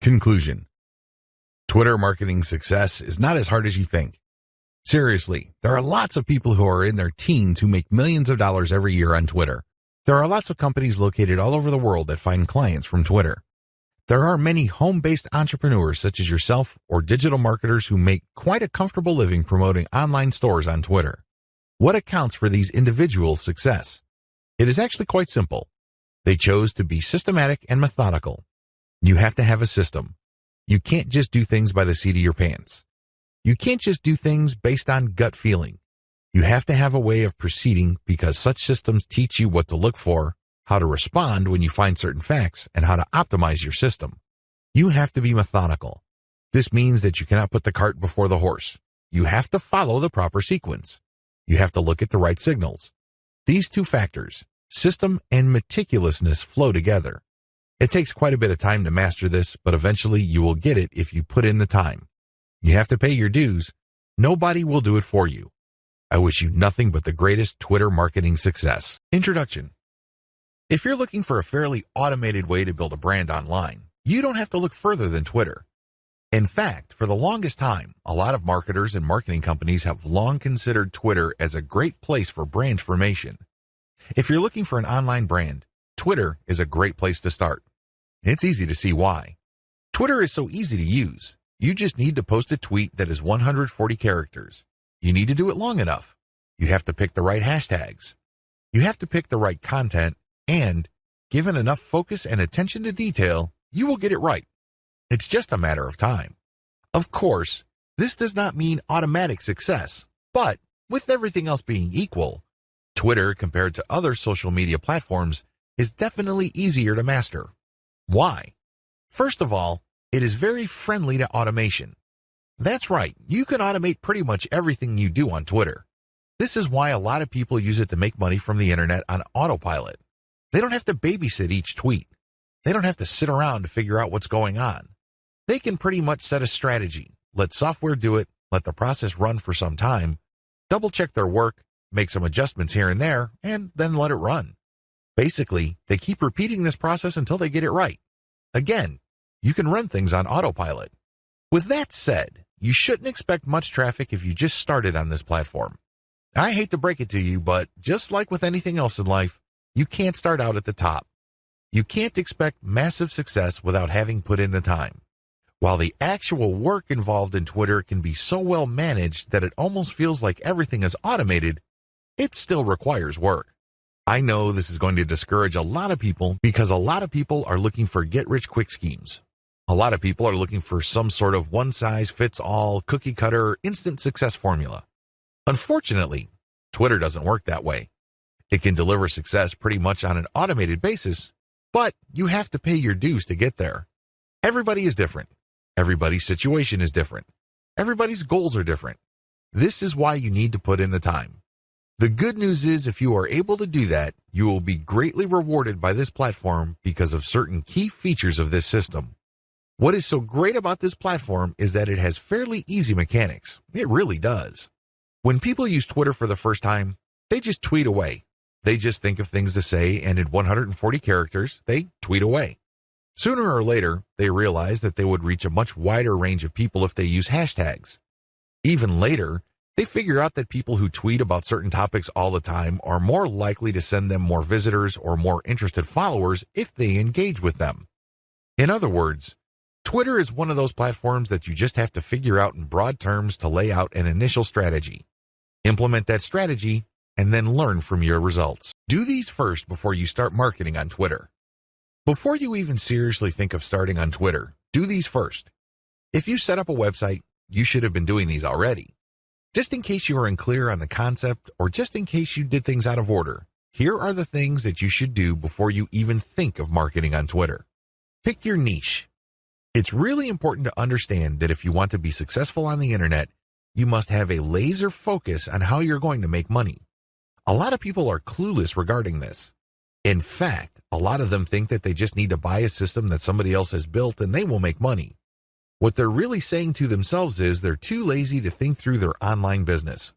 Conclusion. Twitter marketing success is not as hard as you think. Seriously, there are lots of people who are in their teens who make millions of dollars every year on Twitter. There are lots of companies located all over the world that find clients from Twitter. There are many home-based entrepreneurs such as yourself or digital marketers who make quite a comfortable living promoting online stores on Twitter. What accounts for these individuals' success? It is actually quite simple. They chose to be systematic and methodical. You have to have a system. You can't just do things by the seat of your pants. You can't just do things based on gut feeling. You have to have a way of proceeding because such systems teach you what to look for, how to respond when you find certain facts, and how to optimize your system. You have to be methodical. This means that you cannot put the cart before the horse. You have to follow the proper sequence. You have to look at the right signals. These two factors, system and meticulousness, flow together. It takes quite a bit of time to master this, but eventually you will get it if you put in the time. You have to pay your dues. Nobody will do it for you. I wish you nothing but the greatest Twitter marketing success. Introduction. If you're looking for a fairly automated way to build a brand online, you don't have to look further than Twitter. In fact, for the longest time, a lot of marketers and marketing companies have long considered Twitter as a great place for brand formation. If you're looking for an online brand, Twitter is a great place to start. It's easy to see why. Twitter is so easy to use. You just need to post a tweet that is 140 characters. You need to do it long enough. You have to pick the right hashtags. You have to pick the right content, and given enough focus and attention to detail, you will get it right. It's just a matter of time. Of course, this does not mean automatic success, but with everything else being equal, Twitter, compared to other social media platforms, is definitely easier to master. Why? First of all, it is very friendly to automation. That's right, you can automate pretty much everything you do on Twitter. This is why a lot of people use it to make money from the internet on autopilot. They don't have to babysit each tweet. They don't have to sit around to figure out what's going on. They can pretty much set a strategy, let software do it, let the process run for some time, double-check their work, make some adjustments here and there, and then let it run. Basically, they keep repeating this process until they get it right. Again, you can run things on autopilot. With that said, you shouldn't expect much traffic if you just started on this platform. I hate to break it to you, but just like with anything else in life, you can't start out at the top. You can't expect massive success without having put in the time. While the actual work involved in Twitter can be so well managed that it almost feels like everything is automated, it still requires work. I know this is going to discourage a lot of people because a lot of people are looking for get-rich-quick schemes. A lot of people are looking for some sort of one-size-fits-all, cookie-cutter, instant success formula. Unfortunately, Twitter doesn't work that way. It can deliver success pretty much on an automated basis, but you have to pay your dues to get there. Everybody is different. Everybody's situation is different. Everybody's goals are different. This is why you need to put in the time. The good news is if you are able to do that, you will be greatly rewarded by this platform because of certain key features of this system. What is so great about this platform is that it has fairly easy mechanics. It really does. When people use Twitter for the first time, they just tweet away. They just think of things to say, and in 140 characters, they tweet away. Sooner or later, they realize that they would reach a much wider range of people if they use hashtags. Even later, they figure out that people who tweet about certain topics all the time are more likely to send them more visitors or more interested followers if they engage with them. In other words, Twitter is one of those platforms that you just have to figure out in broad terms to lay out an initial strategy. Implement that strategy, and then learn from your results. Do these first before you start marketing on Twitter. Before you even seriously think of starting on Twitter, do these first. If you set up a website, you should have been doing these already. Just in case you are unclear on the concept or just in case you did things out of order, here are the things that you should do before you even think of marketing on Twitter. Pick your niche. It's really important to understand that if you want to be successful on the internet, you must have a laser focus on how you're going to make money. A lot of people are clueless regarding this. In fact, a lot of them think that they just need to buy a system that somebody else has built and they will make money. What they're really saying to themselves is they're too lazy to think through their online business.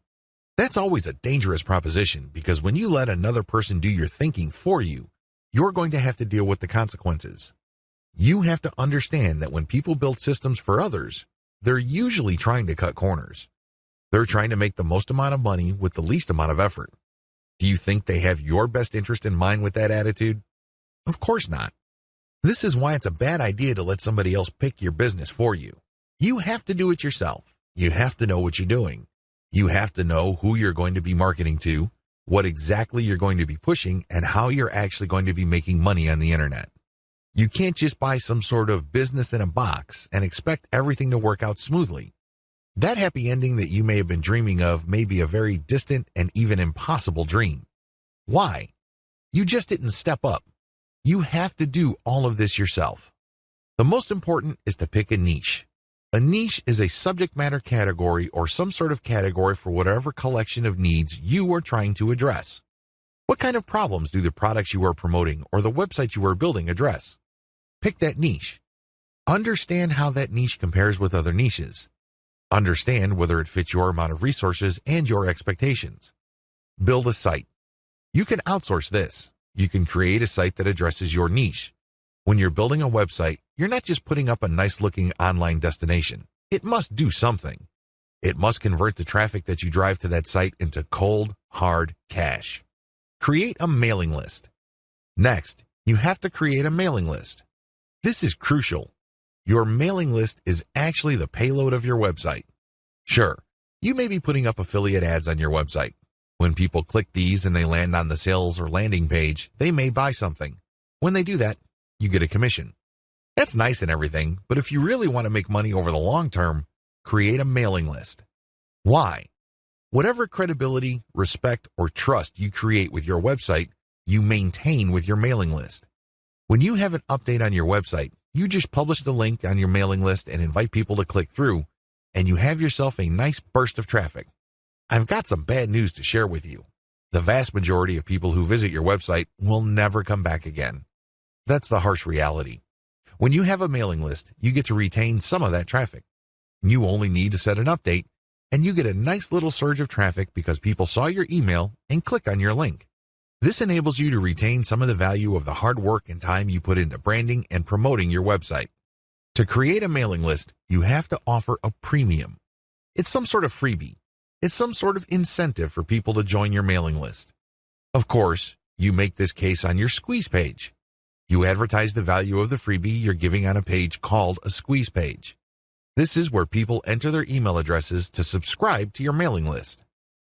That's always a dangerous proposition because when you let another person do your thinking for you, you're going to have to deal with the consequences. You have to understand that when people build systems for others, they're usually trying to cut corners. They're trying to make the most amount of money with the least amount of effort. Do you think they have your best interest in mind with that attitude? Of course not. This is why it's a bad idea to let somebody else pick your business for you. You have to do it yourself. You have to know what you're doing. You have to know who you're going to be marketing to, what exactly you're going to be pushing, and how you're actually going to be making money on the internet. You can't just buy some sort of business in a box and expect everything to work out smoothly. That happy ending that you may have been dreaming of may be a very distant and even impossible dream. Why? You just didn't step up. You have to do all of this yourself. The most important is to pick a niche. A niche is a subject matter category or some sort of category for whatever collection of needs you are trying to address. What kind of problems do the products you are promoting or the website you are building address? Pick that niche. Understand how that niche compares with other niches. Understand whether it fits your amount of resources and your expectations. Build a site. You can outsource this. You can create a site that addresses your niche. When you're building a website, you're not just putting up a nice-looking online destination. It must do something. It must convert the traffic that you drive to that site into cold, hard cash. Create a mailing list. Next, you have to create a mailing list. This is crucial. Your mailing list is actually the payload of your website. Sure, you may be putting up affiliate ads on your website. When people click these and they land on the sales or landing page, they may buy something. When they do that, you get a commission. That's nice and everything, but if you really want to make money over the long term, create a mailing list. Why? Whatever credibility, respect, or trust you create with your website, you maintain with your mailing list. When you have an update on your website, you just publish the link on your mailing list and invite people to click through, and you have yourself a nice burst of traffic. I've got some bad news to share with you. The vast majority of people who visit your website will never come back again. That's the harsh reality. When you have a mailing list, you get to retain some of that traffic. You only need to set an update, and you get a nice little surge of traffic because people saw your email and click on your link. This enables you to retain some of the value of the hard work and time you put into branding and promoting your website. To create a mailing list, you have to offer a premium. It's some sort of freebie. It's some sort of incentive for people to join your mailing list. Of course, you make this case on your squeeze page. You advertise the value of the freebie you're giving on a page called a squeeze page. This is where people enter their email addresses to subscribe to your mailing list.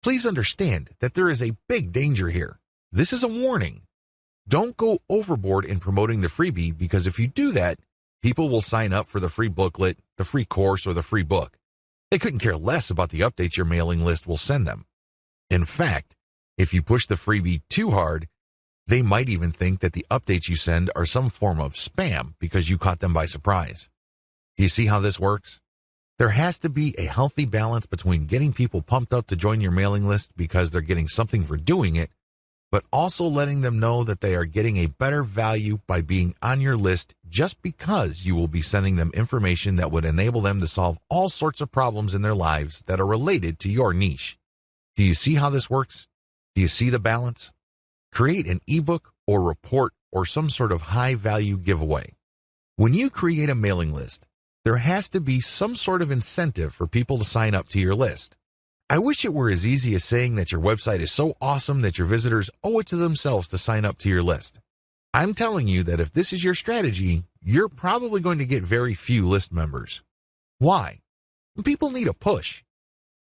Please understand that there is a big danger here. This is a warning. Don't go overboard in promoting the freebie because if you do that, people will sign up for the free booklet, the free course, or the free book. They couldn't care less about the updates your mailing list will send them. In fact, if you push the freebie too hard, they might even think that the updates you send are some form of spam because you caught them by surprise. Do you see how this works? There has to be a healthy balance between getting people pumped up to join your mailing list because they're getting something for doing it, but also letting them know that they are getting a better value by being on your list just because you will be sending them information that would enable them to solve all sorts of problems in their lives that are related to your niche. Do you see how this works? Do you see the balance? Create an ebook or report or some sort of high-value giveaway. When you create a mailing list, there has to be some sort of incentive for people to sign up to your list. I wish it were as easy as saying that your website is so awesome that your visitors owe it to themselves to sign up to your list. I'm telling you that if this is your strategy, you're probably going to get very few list members. Why? People need a push.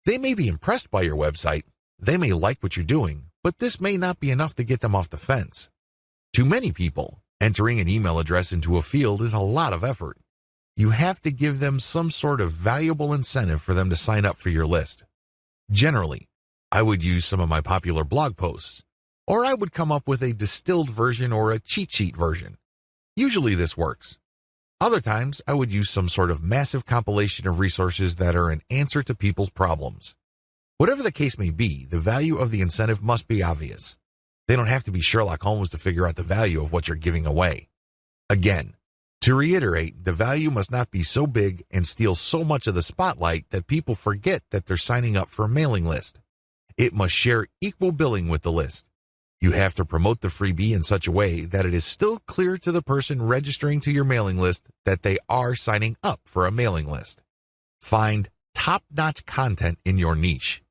They may be impressed by your website, they may like what you're doing, but this may not be enough to get them off the fence. To many people, entering an email address into a field is a lot of effort. You have to give them some sort of valuable incentive for them to sign up for your list. Generally, I would use some of my popular blog posts, or I would come up with a distilled version or a cheat sheet version. Usually this works. Other times, I would use some sort of massive compilation of resources that are an answer to people's problems. Whatever the case may be, the value of the incentive must be obvious. They don't have to be Sherlock Holmes to figure out the value of what you're giving away. Again, to reiterate, the value must not be so big and steal so much of the spotlight that people forget that they're signing up for a mailing list. It must share equal billing with the list. You have to promote the freebie in such a way that it is still clear to the person registering to your mailing list that they are signing up for a mailing list. Find top-notch content in your niche.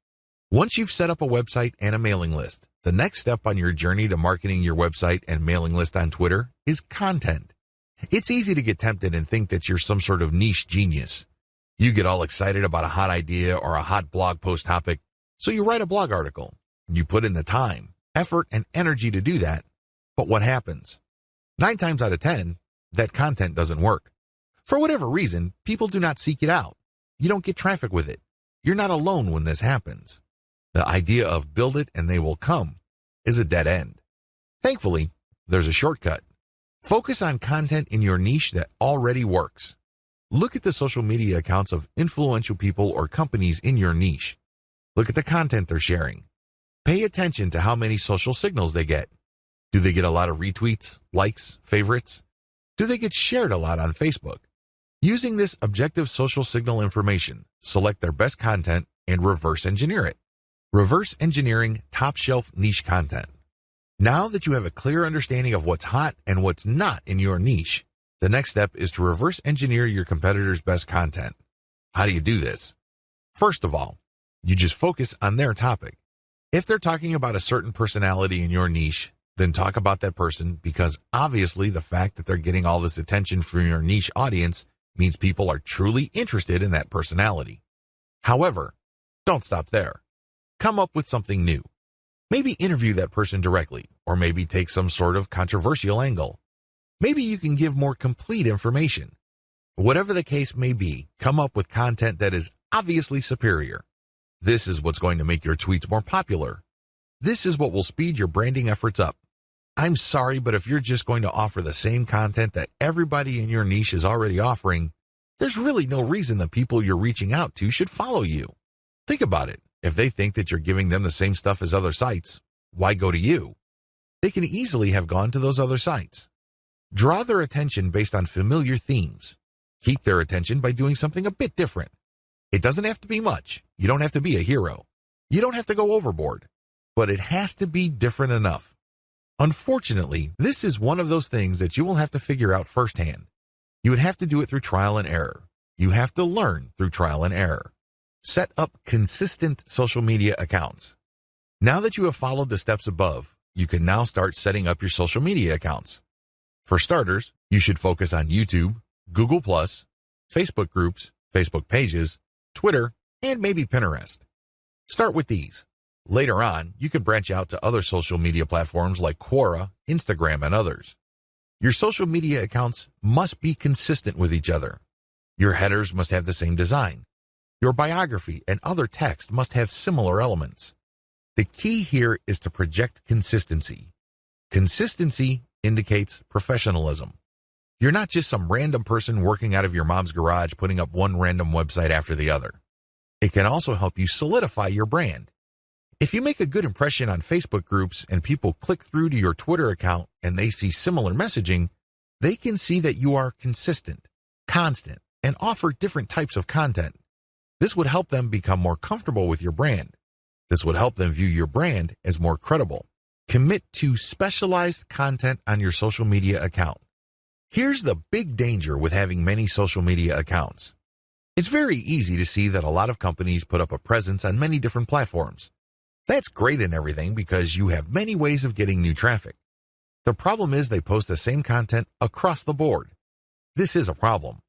Once you've set up a website and a mailing list, the next step on your journey to marketing your website and mailing list on Twitter is content. It's easy to get tempted and think that you're some sort of niche genius. You get all excited about a hot idea or a hot blog post topic, so you write a blog article. You put in the time, effort, and energy to do that, but what happens? 9 times out of 10, that content doesn't work. For whatever reason, people do not seek it out. You don't get traffic with it. You're not alone when this happens. The idea of build it and they will come is a dead end. Thankfully, there's a shortcut. Focus on content in your niche that already works. Look at the social media accounts of influential people or companies in your niche. Look at the content they're sharing. Pay attention to how many social signals they get. Do they get a lot of retweets, likes, favorites? Do they get shared a lot on Facebook? Using this objective social signal information, select their best content and reverse engineer it. Reverse engineering top-shelf niche content. Now that you have a clear understanding of what's hot and what's not in your niche, the next step is to reverse engineer your competitors' best content. How do you do this? First of all, you just focus on their topic. If they're talking about a certain personality in your niche, then talk about that person, because obviously the fact that they're getting all this attention from your niche audience means people are truly interested in that personality. However, don't stop there. Come up with something new. Maybe interview that person directly, or maybe take some sort of controversial angle. Maybe you can give more complete information. Whatever the case may be, come up with content that is obviously superior. This is what's going to make your tweets more popular. This is what will speed your branding efforts up. I'm sorry, but if you're just going to offer the same content that everybody in your niche is already offering, there's really no reason the people you're reaching out to should follow you. Think about it. If they think that you're giving them the same stuff as other sites, why go to you? They can easily have gone to those other sites. Draw their attention based on familiar themes. Keep their attention by doing something a bit different. It doesn't have to be much. You don't have to be a hero. You don't have to go overboard. But it has to be different enough. Unfortunately, this is one of those things that you will have to figure out firsthand. You would have to do it through trial and error. You have to learn through trial and error. Set up consistent social media accounts. Now that you have followed the steps above, you can now start setting up your social media accounts. For starters, you should focus on YouTube, Google+, Facebook groups, Facebook pages, Twitter, and maybe Pinterest. Start with these. Later on, you can branch out to other social media platforms like Quora, Instagram, and others. Your social media accounts must be consistent with each other. Your headers must have the same design. Your biography and other text must have similar elements. The key here is to project consistency. Consistency indicates professionalism. You're not just some random person working out of your mom's garage putting up one random website after the other. It can also help you solidify your brand. If you make a good impression on Facebook groups and people click through to your Twitter account and they see similar messaging, they can see that you are consistent, constant, and offer different types of content. This would help them become more comfortable with your brand. This would help them view your brand as more credible. Commit to specialized content on your social media account. Here's the big danger with having many social media accounts. It's very easy to see that a lot of companies put up a presence on many different platforms. That's great and everything because you have many ways of getting new traffic. The problem is they post the same content across the board. This is a problem.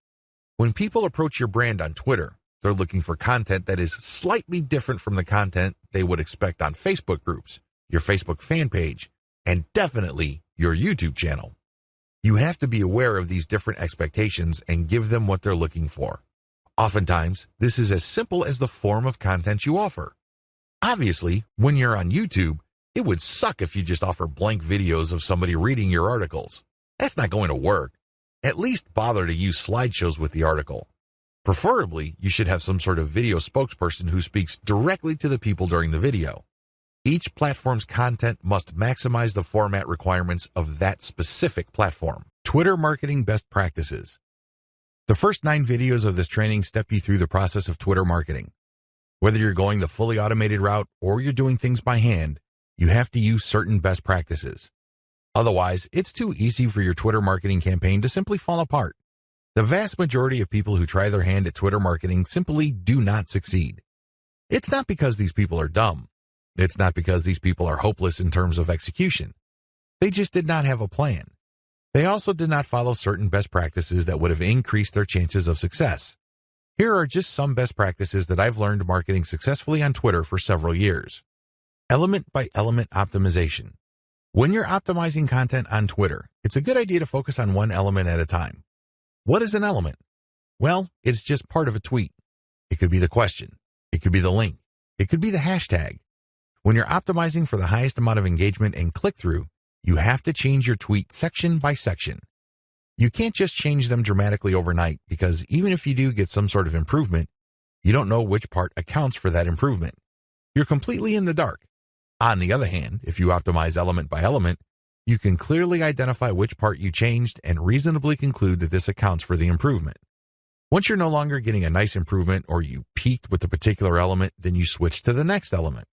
When people approach your brand on Twitter, they're looking for content that is slightly different from the content they would expect on Facebook groups, your Facebook fan page, and definitely your YouTube channel. You have to be aware of these different expectations and give them what they're looking for. Oftentimes, this is as simple as the form of content you offer. Obviously, when you're on YouTube, it would suck if you just offer blank videos of somebody reading your articles. That's not going to work. At least bother to use slideshows with the article. Preferably, you should have some sort of video spokesperson who speaks directly to the people during the video. Each platform's content must maximize the format requirements of that specific platform. Twitter marketing best practices. The first 9 videos of this training step you through the process of Twitter marketing. Whether you're going the fully automated route or you're doing things by hand, You have to use certain best practices. Otherwise, it's too easy for your Twitter marketing campaign to simply fall apart. The vast majority of people who try their hand at Twitter marketing simply do not succeed. It's not because these people are dumb. It's not because these people are hopeless in terms of execution. They just did not have a plan. They also did not follow certain best practices that would have increased their chances of success. Here are just some best practices that I've learned marketing successfully on Twitter for several years. Element by element optimization. When you're optimizing content on Twitter, it's a good idea to focus on one element at a time. What is an element? Well, it's just part of a tweet. It could be the question. It could be the link. It could be the hashtag. When you're optimizing for the highest amount of engagement and click-through, you have to change your tweet section by section. You can't just change them dramatically overnight because even if you do get some sort of improvement, you don't know which part accounts for that improvement. You're completely in the dark. On the other hand, if you optimize element by element, you can clearly identify which part you changed and reasonably conclude that this accounts for the improvement. Once you're no longer getting a nice improvement or you peaked with a particular element, then you switch to the next element.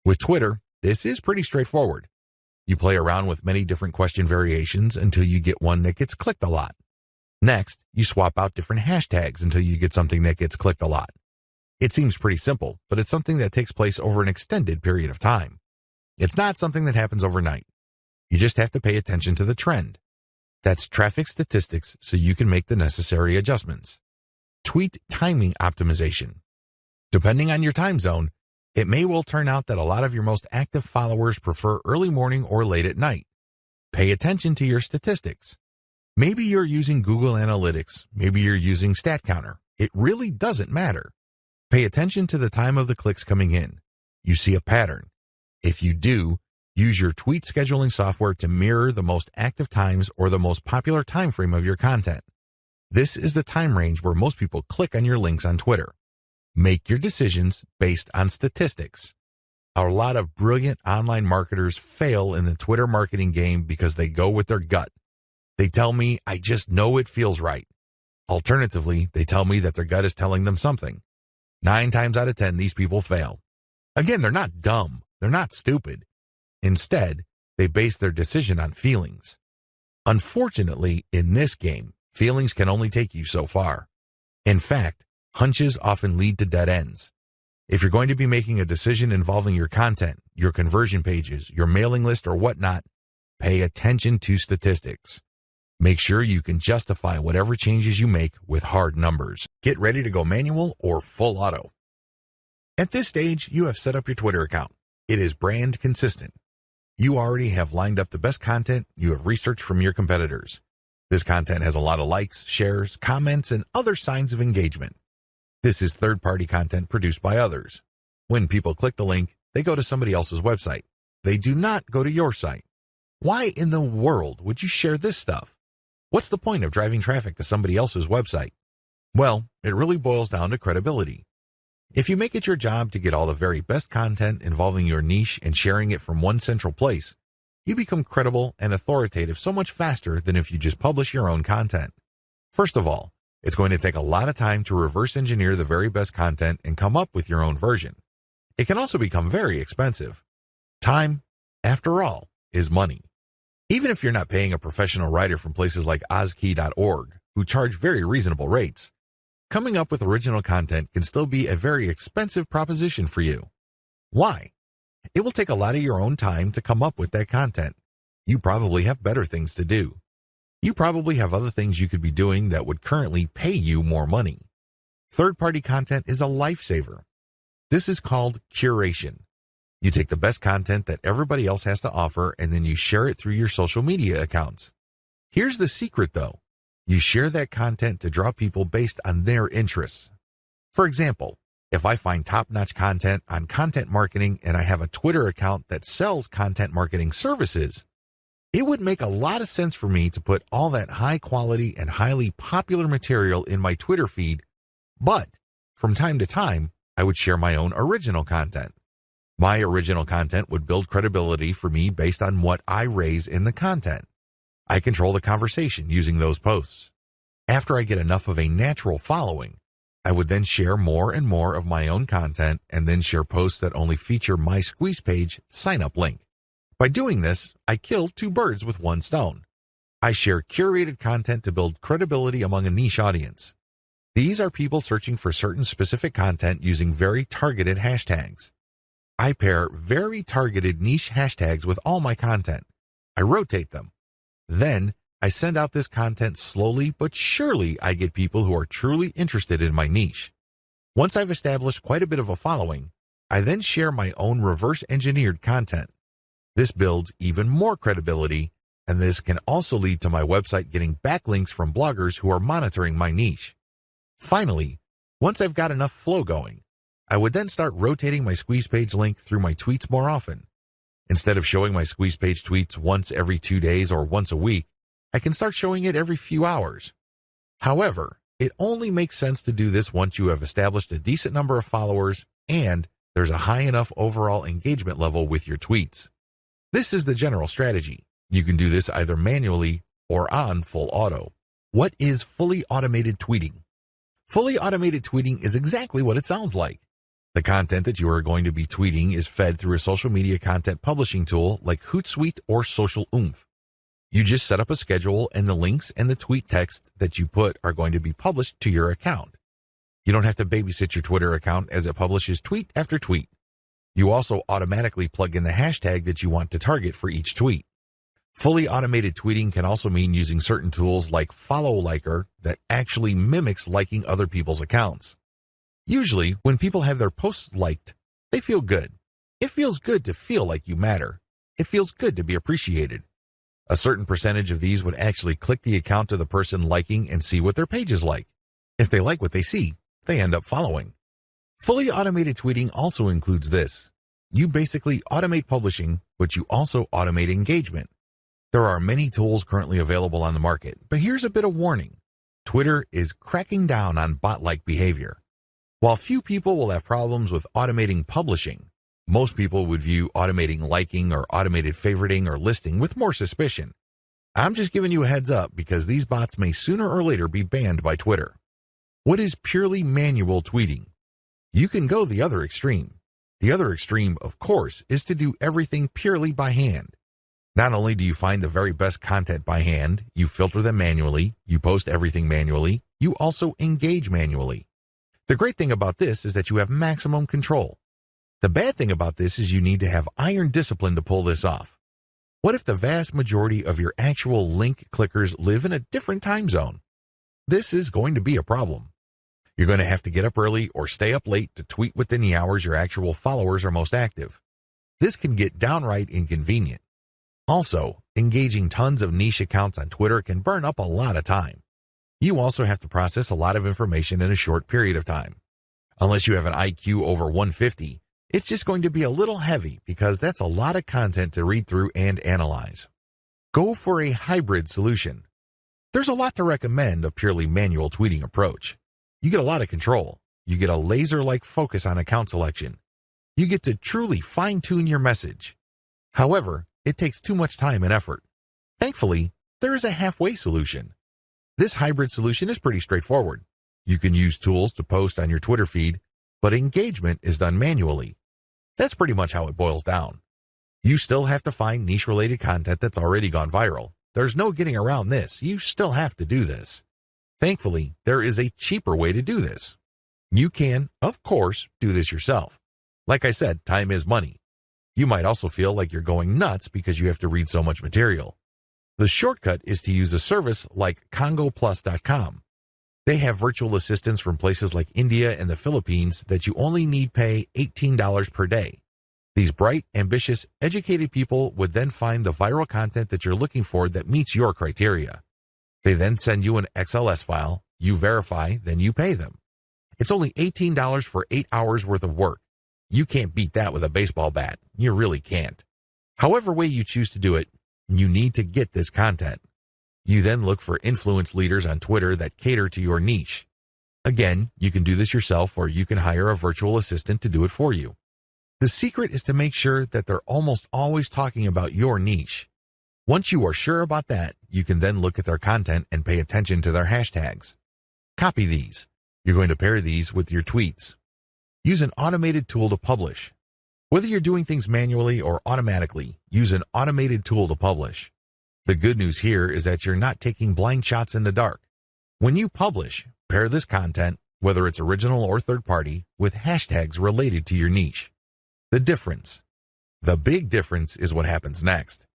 With Twitter, this is pretty straightforward. You play around with many different question variations until you get one that gets clicked a lot. Next, you swap out different hashtags until you get something that gets clicked a lot. It seems pretty simple, but it's something that takes place over an extended period of time. It's not something that happens overnight. You just have to pay attention to the trend. That's traffic statistics so you can make the necessary adjustments. Tweet timing optimization. Depending on your time zone, it may well turn out that a lot of your most active followers prefer early morning or late at night. Pay attention to your statistics. Maybe you're using Google Analytics. Maybe you're using StatCounter. It really doesn't matter. Pay attention to the time of the clicks coming in. You see a pattern. If you do, use your tweet scheduling software to mirror the most active times or the most popular time frame of your content. This is the time range where most people click on your links on Twitter. Make your decisions based on statistics. A lot of brilliant online marketers fail in the Twitter marketing game because they go with their gut. They tell me, I just know it feels right. Alternatively, they tell me that their gut is telling them something. 9 times out of 10, these people fail. Again, they're not dumb. They're not stupid. Instead, they base their decision on feelings. Unfortunately, in this game, feelings can only take you so far. In fact, hunches often lead to dead ends. If you're going to be making a decision involving your content, your conversion pages, your mailing list, or whatnot, pay attention to statistics. Make sure you can justify whatever changes you make with hard numbers. Get ready to go manual or full auto. At this stage, you have set up your Twitter account. It is brand consistent. You already have lined up the best content you have researched from your competitors. This content has a lot of likes, shares, comments, and other signs of engagement. This is third-party content produced by others. When people click the link, they go to somebody else's website. They do not go to your site. Why in the world would you share this stuff? What's the point of driving traffic to somebody else's website? Well, it really boils down to credibility. If you make it your job to get all the very best content involving your niche and sharing it from one central place, you become credible and authoritative so much faster than if you just publish your own content. First of all, it's going to take a lot of time to reverse engineer the very best content and come up with your own version. It can also become very expensive. Time, after all, is money. Even if you're not paying a professional writer from places like Ozkey.org, who charge very reasonable rates, coming up with original content can still be a very expensive proposition for you. Why? It will take a lot of your own time to come up with that content. You probably have better things to do. You probably have other things you could be doing that would currently pay you more money. Third-party content is a lifesaver. This is called curation. You take the best content that everybody else has to offer and then you share it through your social media accounts. Here's the secret though. You share that content to draw people based on their interests. For example, if I find top-notch content on content marketing and I have a Twitter account that sells content marketing services, it would make a lot of sense for me to put all that high quality and highly popular material in my Twitter feed, but from time to time, I would share my own original content. My original content would build credibility for me based on what I raise in the content. I control the conversation using those posts. After I get enough of a natural following, I would then share more and more of my own content and then share posts that only feature my Squeeze page sign-up link. By doing this, I kill two birds with one stone. I share curated content to build credibility among a niche audience. These are people searching for certain specific content using very targeted hashtags. I pair very targeted niche hashtags with all my content. I rotate them. Then, I send out this content slowly but surely. I get people who are truly interested in my niche. Once I've established quite a bit of a following, I then share my own reverse-engineered content. This builds even more credibility, and this can also lead to my website getting backlinks from bloggers who are monitoring my niche. Finally, once I've got enough flow going, I would then start rotating my Squeeze page link through my tweets more often. Instead of showing my Squeeze page tweets once every 2 days or once a week, I can start showing it every few hours. However, it only makes sense to do this once you have established a decent number of followers and there's a high enough overall engagement level with your tweets. This is the general strategy. You can do this either manually or on full auto. What is fully automated tweeting? Fully automated tweeting is exactly what it sounds like. The content that you are going to be tweeting is fed through a social media content publishing tool like Hootsuite or Social Oomph. You just set up a schedule and the links and the tweet text that you put are going to be published to your account. You don't have to babysit your Twitter account as it publishes tweet after tweet. You also automatically plug in the hashtag that you want to target for each tweet. Fully automated tweeting can also mean using certain tools like Follow Liker that actually mimics liking other people's accounts. Usually, when people have their posts liked, they feel good. It feels good to feel like you matter. It feels good to be appreciated. A certain percentage of these would actually click the account of the person liking and see what their page is like. If they like what they see, they end up following. Fully automated tweeting also includes this. You basically automate publishing, but you also automate engagement. There are many tools currently available on the market, but here's a bit of warning. Twitter is cracking down on bot-like behavior. While few people will have problems with automating publishing, most people would view automating liking or automated favoriting or listing with more suspicion. I'm just giving you a heads up because these bots may sooner or later be banned by Twitter. What is purely manual tweeting? You can go the other extreme. The other extreme, of course, is to do everything purely by hand. Not only do you find the very best content by hand, you filter them manually, you post everything manually, you also engage manually. The great thing about this is that you have maximum control. The bad thing about this is you need to have iron discipline to pull this off. What if the vast majority of your actual link clickers live in a different time zone? This is going to be a problem. You're going to have to get up early or stay up late to tweet within the hours your actual followers are most active. This can get downright inconvenient. Also, engaging tons of niche accounts on Twitter can burn up a lot of time. You also have to process a lot of information in a short period of time. Unless you have an IQ over 150, it's just going to be a little heavy because that's a lot of content to read through and analyze. Go for a hybrid solution. There's a lot to recommend a purely manual tweeting approach. You get a lot of control. You get a laser-like focus on account selection. You get to truly fine-tune your message. However, it takes too much time and effort. Thankfully, there is a halfway solution. This hybrid solution is pretty straightforward. You can use tools to post on your Twitter feed, but engagement is done manually. That's pretty much how it boils down. You still have to find niche-related content that's already gone viral. There's no getting around this. You still have to do this. Thankfully, there is a cheaper way to do this. You can, of course, do this yourself. Like I said, time is money. You might also feel like you're going nuts because you have to read so much material. The shortcut is to use a service like CongoPlus.com. They have virtual assistants from places like India and the Philippines that you only need pay $18 per day. These bright, ambitious, educated people would then find the viral content that you're looking for that meets your criteria. They then send you an XLS file, you verify, then you pay them. It's only $18 for 8 hours worth of work. You can't beat that with a baseball bat. You really can't. However way you choose to do it, you need to get this content. You then look for influence leaders on Twitter that cater to your niche. Again, you can do this yourself or you can hire a virtual assistant to do it for you. The secret is to make sure that they're almost always talking about your niche. Once you are sure about that, you can then look at their content and pay attention to their hashtags. Copy these. You're going to pair these with your tweets. Use an automated tool to publish. Whether you're doing things manually or automatically, use an automated tool to publish. The good news here is that you're not taking blind shots in the dark. When you publish, pair this content, whether it's original or third-party, with hashtags related to your niche. The big difference is what happens next.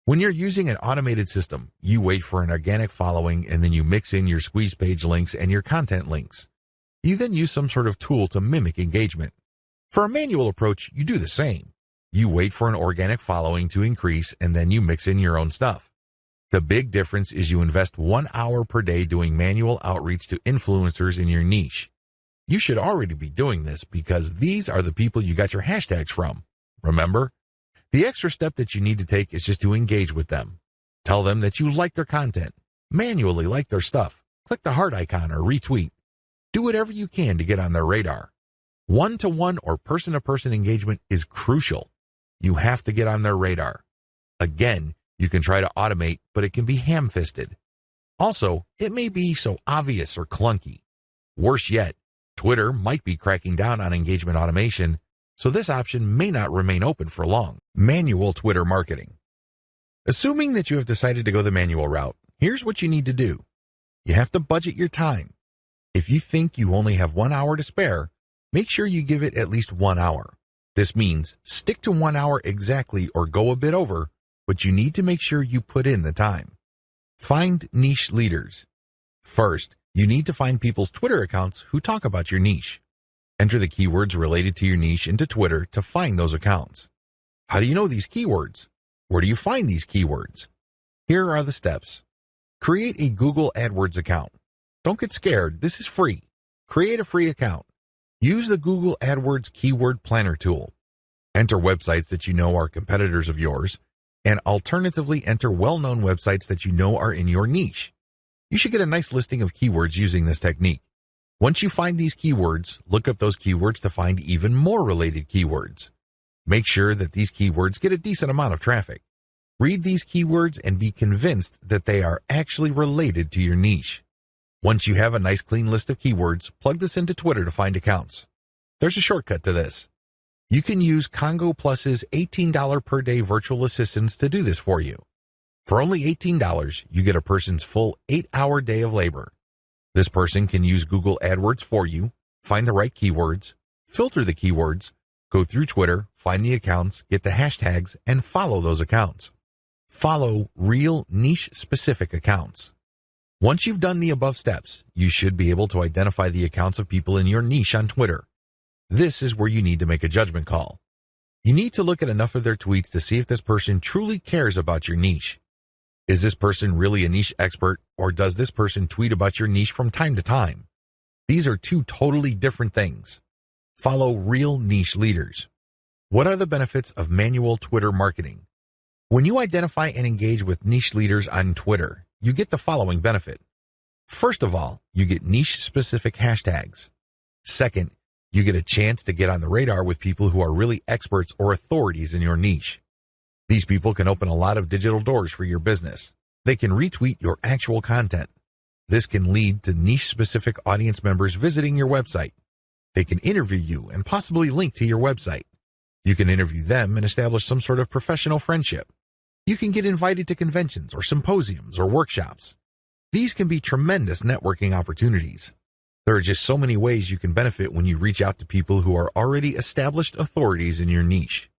When you're using an automated system, you wait for an organic following and then you mix in your squeeze page links and your content links. You then use some sort of tool to mimic engagement. For a manual approach, you do the same. You wait for an organic following to increase and then you mix in your own stuff. The big difference is you invest 1 hour per day doing manual outreach to influencers in your niche. You should already be doing this because these are the people you got your hashtags from. Remember? The extra step that you need to take is just to engage with them. Tell them that you like their content. Manually like their stuff. Click the heart icon or retweet. Do whatever you can to get on their radar. One-to-one or person-to-person engagement is crucial. You have to get on their radar. Again, you can try to automate, but it can be ham-fisted. Also, it may be so obvious or clunky. Worse yet, Twitter might be cracking down on engagement automation, so this option may not remain open for long. Manual Twitter marketing. Assuming that you have decided to go the manual route, here's what you need to do. You have to budget your time. If you think you only have 1 hour to spare, make sure you give it at least 1 hour. This means stick to 1 hour exactly or go a bit over, but you need to make sure you put in the time. Find niche leaders. First, you need to find people's Twitter accounts who talk about your niche. Enter the keywords related to your niche into Twitter to find those accounts. How do you know these keywords? Where do you find these keywords? Here are the steps. Create a Google AdWords account. Don't get scared, this is free. Create a free account. Use the Google AdWords Keyword Planner tool. Enter websites that you know are competitors of yours, and alternatively enter well-known websites that you know are in your niche. You should get a nice listing of keywords using this technique. Once you find these keywords, look up those keywords to find even more related keywords. Make sure that these keywords get a decent amount of traffic. Read these keywords and be convinced that they are actually related to your niche. Once you have a nice clean list of keywords, plug this into Twitter to find accounts. There's a shortcut to this. You can use Congo Plus's $18 per day virtual assistants to do this for you. For only $18, you get a person's full 8-hour day of labor. This person can use Google AdWords for you, find the right keywords, filter the keywords, go through Twitter, find the accounts, get the hashtags, and follow those accounts. Follow real niche-specific accounts. Once you've done the above steps, you should be able to identify the accounts of people in your niche on Twitter. This is where you need to make a judgment call. You need to look at enough of their tweets to see if this person truly cares about your niche. Is this person really a niche expert, or does this person tweet about your niche from time to time? These are two totally different things. Follow real niche leaders. What are the benefits of manual Twitter marketing? When you identify and engage with niche leaders on Twitter, you get the following benefit. First of all, you get niche-specific hashtags. Second, you get a chance to get on the radar with people who are really experts or authorities in your niche. These people can open a lot of digital doors for your business. They can retweet your actual content. This can lead to niche-specific audience members visiting your website. They can interview you and possibly link to your website. You can interview them and establish some sort of professional friendship. You can get invited to conventions or symposiums or workshops. These can be tremendous networking opportunities. There are just so many ways you can benefit when you reach out to people who are already established authorities in your niche.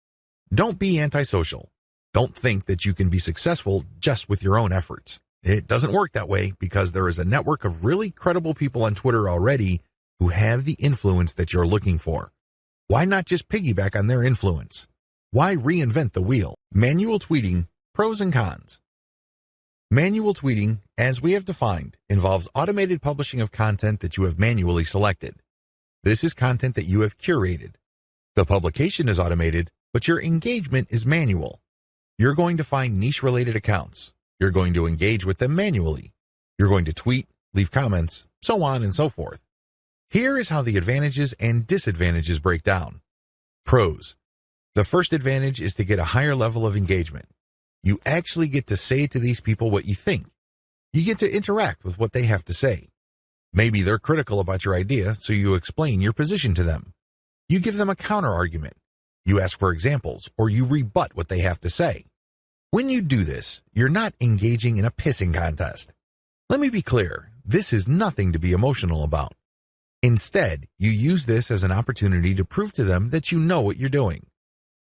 Don't be antisocial. Don't think that you can be successful just with your own efforts. It doesn't work that way because there is a network of really credible people on Twitter already who have the influence that you're looking for. Why not just piggyback on their influence? Why reinvent the wheel? Manual tweeting, pros and cons. Manual tweeting, as we have defined, involves automated publishing of content that you have manually selected. This is content that you have curated. The publication is automated, but your engagement is manual. You're going to find niche-related accounts. You're going to engage with them manually. You're going to tweet, leave comments, so on and so forth. Here is how the advantages and disadvantages break down. Pros. The first advantage is to get a higher level of engagement. You actually get to say to these people what you think. You get to interact with what they have to say. Maybe they're critical about your idea, so you explain your position to them. You give them a counter-argument. You ask for examples, or you rebut what they have to say. When you do this, you're not engaging in a pissing contest. Let me be clear, this is nothing to be emotional about. Instead, you use this as an opportunity to prove to them that you know what you're doing.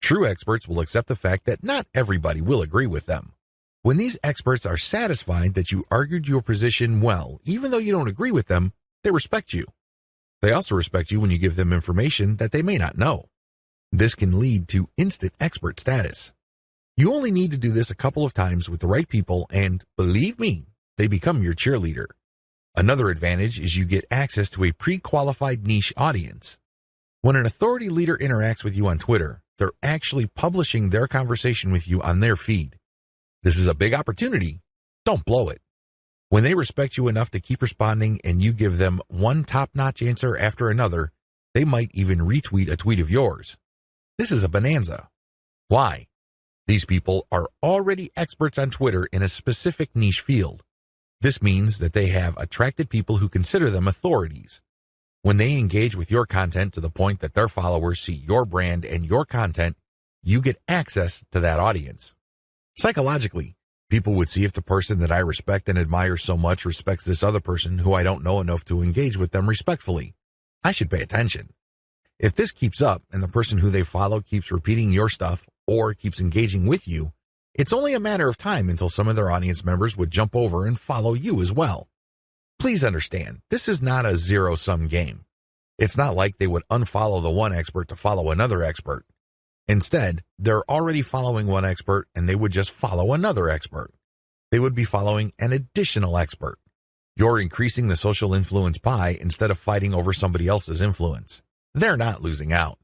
True experts will accept the fact that not everybody will agree with them. When these experts are satisfied that you argued your position well, even though you don't agree with them, they respect you. They also respect you when you give them information that they may not know. This can lead to instant expert status. You only need to do this a couple of times with the right people and, believe me, they become your cheerleader. Another advantage is you get access to a pre-qualified niche audience. When an authority leader interacts with you on Twitter, they're actually publishing their conversation with you on their feed. This is a big opportunity. Don't blow it. When they respect you enough to keep responding and you give them one top-notch answer after another, they might even retweet a tweet of yours. This is a bonanza. Why? These people are already experts on Twitter in a specific niche field. This means that they have attracted people who consider them authorities. When they engage with your content to the point that their followers see your brand and your content, you get access to that audience. Psychologically, people would see if the person that I respect and admire so much respects this other person who I don't know enough to engage with them respectfully. I should pay attention. If this keeps up and the person who they follow keeps repeating your stuff or keeps engaging with you, it's only a matter of time until some of their audience members would jump over and follow you as well. Please understand, this is not a zero-sum game. It's not like they would unfollow the one expert to follow another expert. Instead, they're already following one expert and they would just follow another expert. They would be following an additional expert. You're increasing the social influence pie instead of fighting over somebody else's influence. They're not losing out.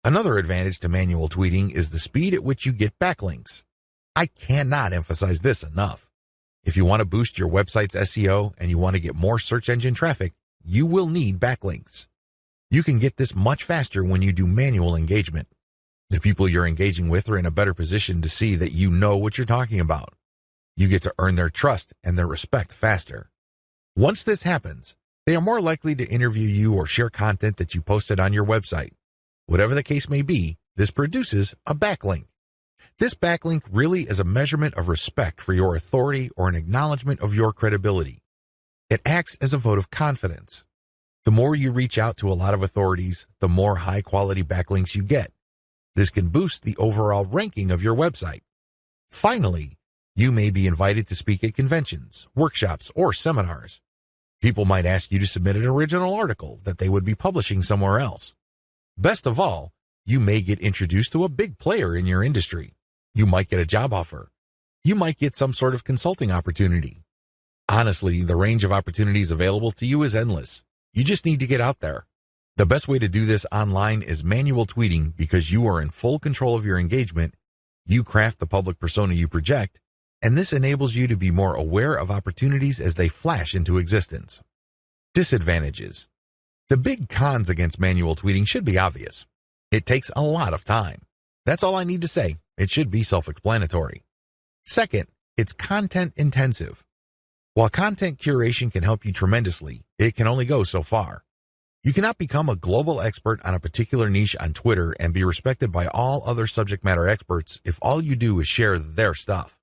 Another advantage to manual tweeting is the speed at which you get backlinks. I cannot emphasize this enough. If you want to boost your website's SEO and you want to get more search engine traffic, you will need backlinks. You can get this much faster when you do manual engagement. The people you're engaging with are in a better position to see that you know what you're talking about. You get to earn their trust and their respect faster. Once this happens, they are more likely to interview you or share content that you posted on your website. Whatever the case may be, this produces a backlink. This backlink really is a measurement of respect for your authority or an acknowledgement of your credibility. It acts as a vote of confidence. The more you reach out to a lot of authorities, the more high-quality backlinks you get. This can boost the overall ranking of your website. Finally, you may be invited to speak at conventions, workshops, or seminars. People might ask you to submit an original article that they would be publishing somewhere else. Best of all, you may get introduced to a big player in your industry. You might get a job offer. You might get some sort of consulting opportunity. Honestly, the range of opportunities available to you is endless. You just need to get out there. The best way to do this online is manual tweeting because you are in full control of your engagement, you craft the public persona you project, and this enables you to be more aware of opportunities as they flash into existence. Disadvantages. The big cons against manual tweeting should be obvious. It takes a lot of time. That's all I need to say. It should be self-explanatory. Second, it's content intensive. While content curation can help you tremendously, it can only go so far. You cannot become a global expert on a particular niche on Twitter and be respected by all other subject matter experts if all you do is share their stuff.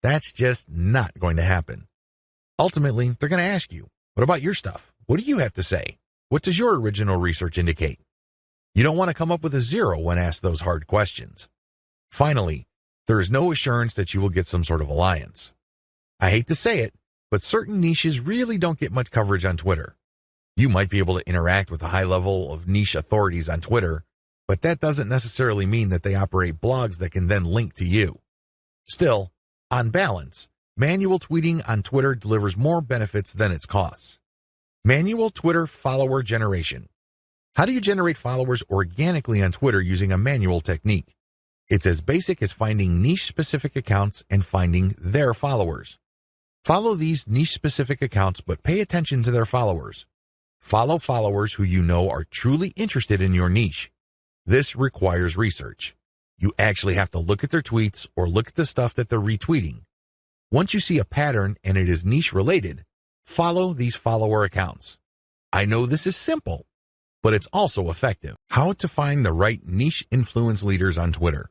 That's just not going to happen. Ultimately, they're going to ask you, what about your stuff? What do you have to say? What does your original research indicate? You don't want to come up with a zero when asked those hard questions. Finally, there is no assurance that you will get some sort of alliance. I hate to say it, but certain niches really don't get much coverage on Twitter. You might be able to interact with a high level of niche authorities on Twitter, but that doesn't necessarily mean that they operate blogs that can then link to you. Still, on balance, manual tweeting on Twitter delivers more benefits than its costs. Manual Twitter follower generation. How do you generate followers organically on Twitter using a manual technique? It's as basic as finding niche-specific accounts and finding their followers. Follow these niche-specific accounts, but pay attention to their followers. Follow followers who you know are truly interested in your niche. This requires research. You actually have to look at their tweets or look at the stuff that they're retweeting. Once you see a pattern and it is niche-related, follow these follower accounts. I know this is simple, but it's also effective. How to find the right niche influence leaders on Twitter.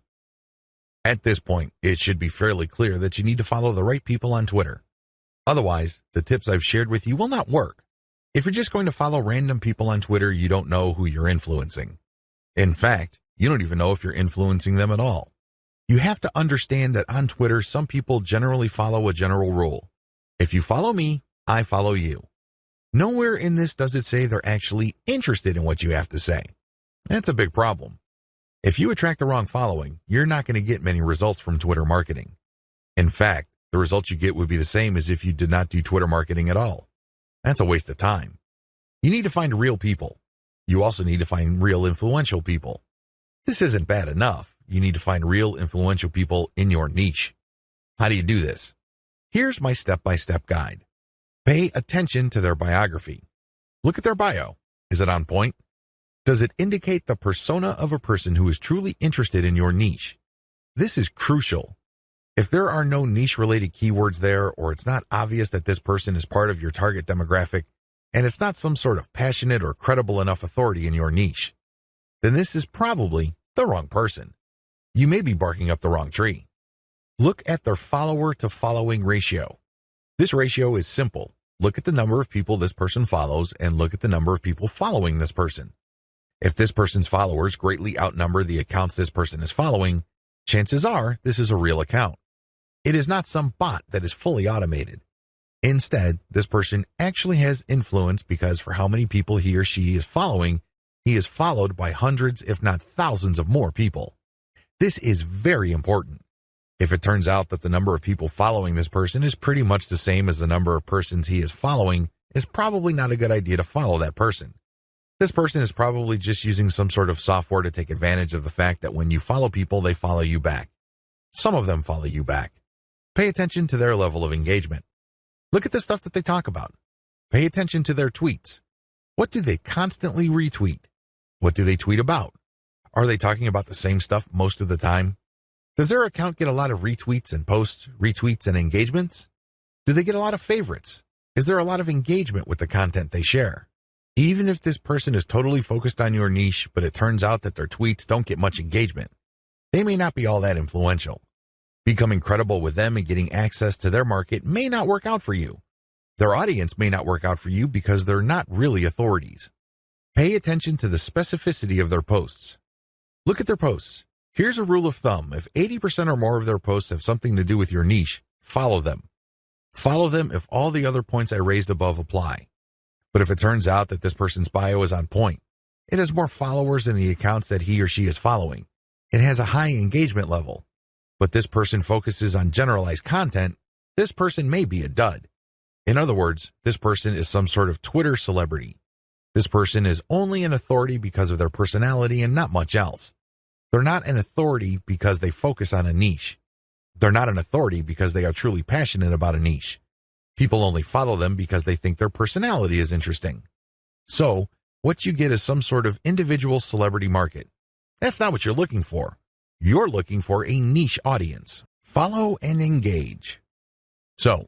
At this point, it should be fairly clear that you need to follow the right people on Twitter. Otherwise, the tips I've shared with you will not work. If you're just going to follow random people on Twitter, you don't know who you're influencing. In fact, you don't even know if you're influencing them at all. You have to understand that on Twitter, some people generally follow a general rule. If you follow me, I follow you. Nowhere in this does it say they're actually interested in what you have to say. That's a big problem. If you attract the wrong following, you're not going to get many results from Twitter marketing. In fact, the results you get would be the same as if you did not do Twitter marketing at all. That's a waste of time. You need to find real people. You also need to find real influential people. This isn't bad enough. You need to find real influential people in your niche. How do you do this? Here's my step-by-step guide. Pay attention to their biography. Look at their bio. Is it on point? Does it indicate the persona of a person who is truly interested in your niche? This is crucial. If there are no niche-related keywords there, or it's not obvious that this person is part of your target demographic, and it's not some sort of passionate or credible enough authority in your niche, then this is probably the wrong person. You may be barking up the wrong tree. Look at their follower-to-following ratio. This ratio is simple. Look at the number of people this person follows and look at the number of people following this person. If this person's followers greatly outnumber the accounts this person is following, chances are this is a real account. It is not some bot that is fully automated. Instead, this person actually has influence because for how many people he or she is following, he is followed by hundreds, if not thousands of more people. This is very important. If it turns out that the number of people following this person is pretty much the same as the number of persons he is following, it's probably not a good idea to follow that person. This person is probably just using some sort of software to take advantage of the fact that when you follow people, they follow you back. Some of them follow you back. Pay attention to their level of engagement. Look at the stuff that they talk about. Pay attention to their tweets. What do they constantly retweet? What do they tweet about? Are they talking about the same stuff most of the time? Does their account get a lot of retweets and posts, retweets and engagements? Do they get a lot of favorites? Is there a lot of engagement with the content they share? Even if this person is totally focused on your niche, but it turns out that their tweets don't get much engagement, they may not be all that influential. Becoming credible with them and getting access to their market may not work out for you. Their audience may not work out for you because they're not really authorities. Pay attention to the specificity of their posts. Look at their posts. Here's a rule of thumb. If 80% or more of their posts have something to do with your niche, follow them. Follow them if all the other points I raised above apply. But if it turns out that this person's bio is on point, it has more followers than the accounts that he or she is following, it has a high engagement level, but this person focuses on generalized content, this person may be a dud. In other words, this person is some sort of Twitter celebrity. This person is only an authority because of their personality and not much else. They're not an authority because they focus on a niche. They're not an authority because they are truly passionate about a niche. People only follow them because they think their personality is interesting. So, what you get is some sort of individual celebrity market. That's not what you're looking for. You're looking for a niche audience. Follow and engage. So,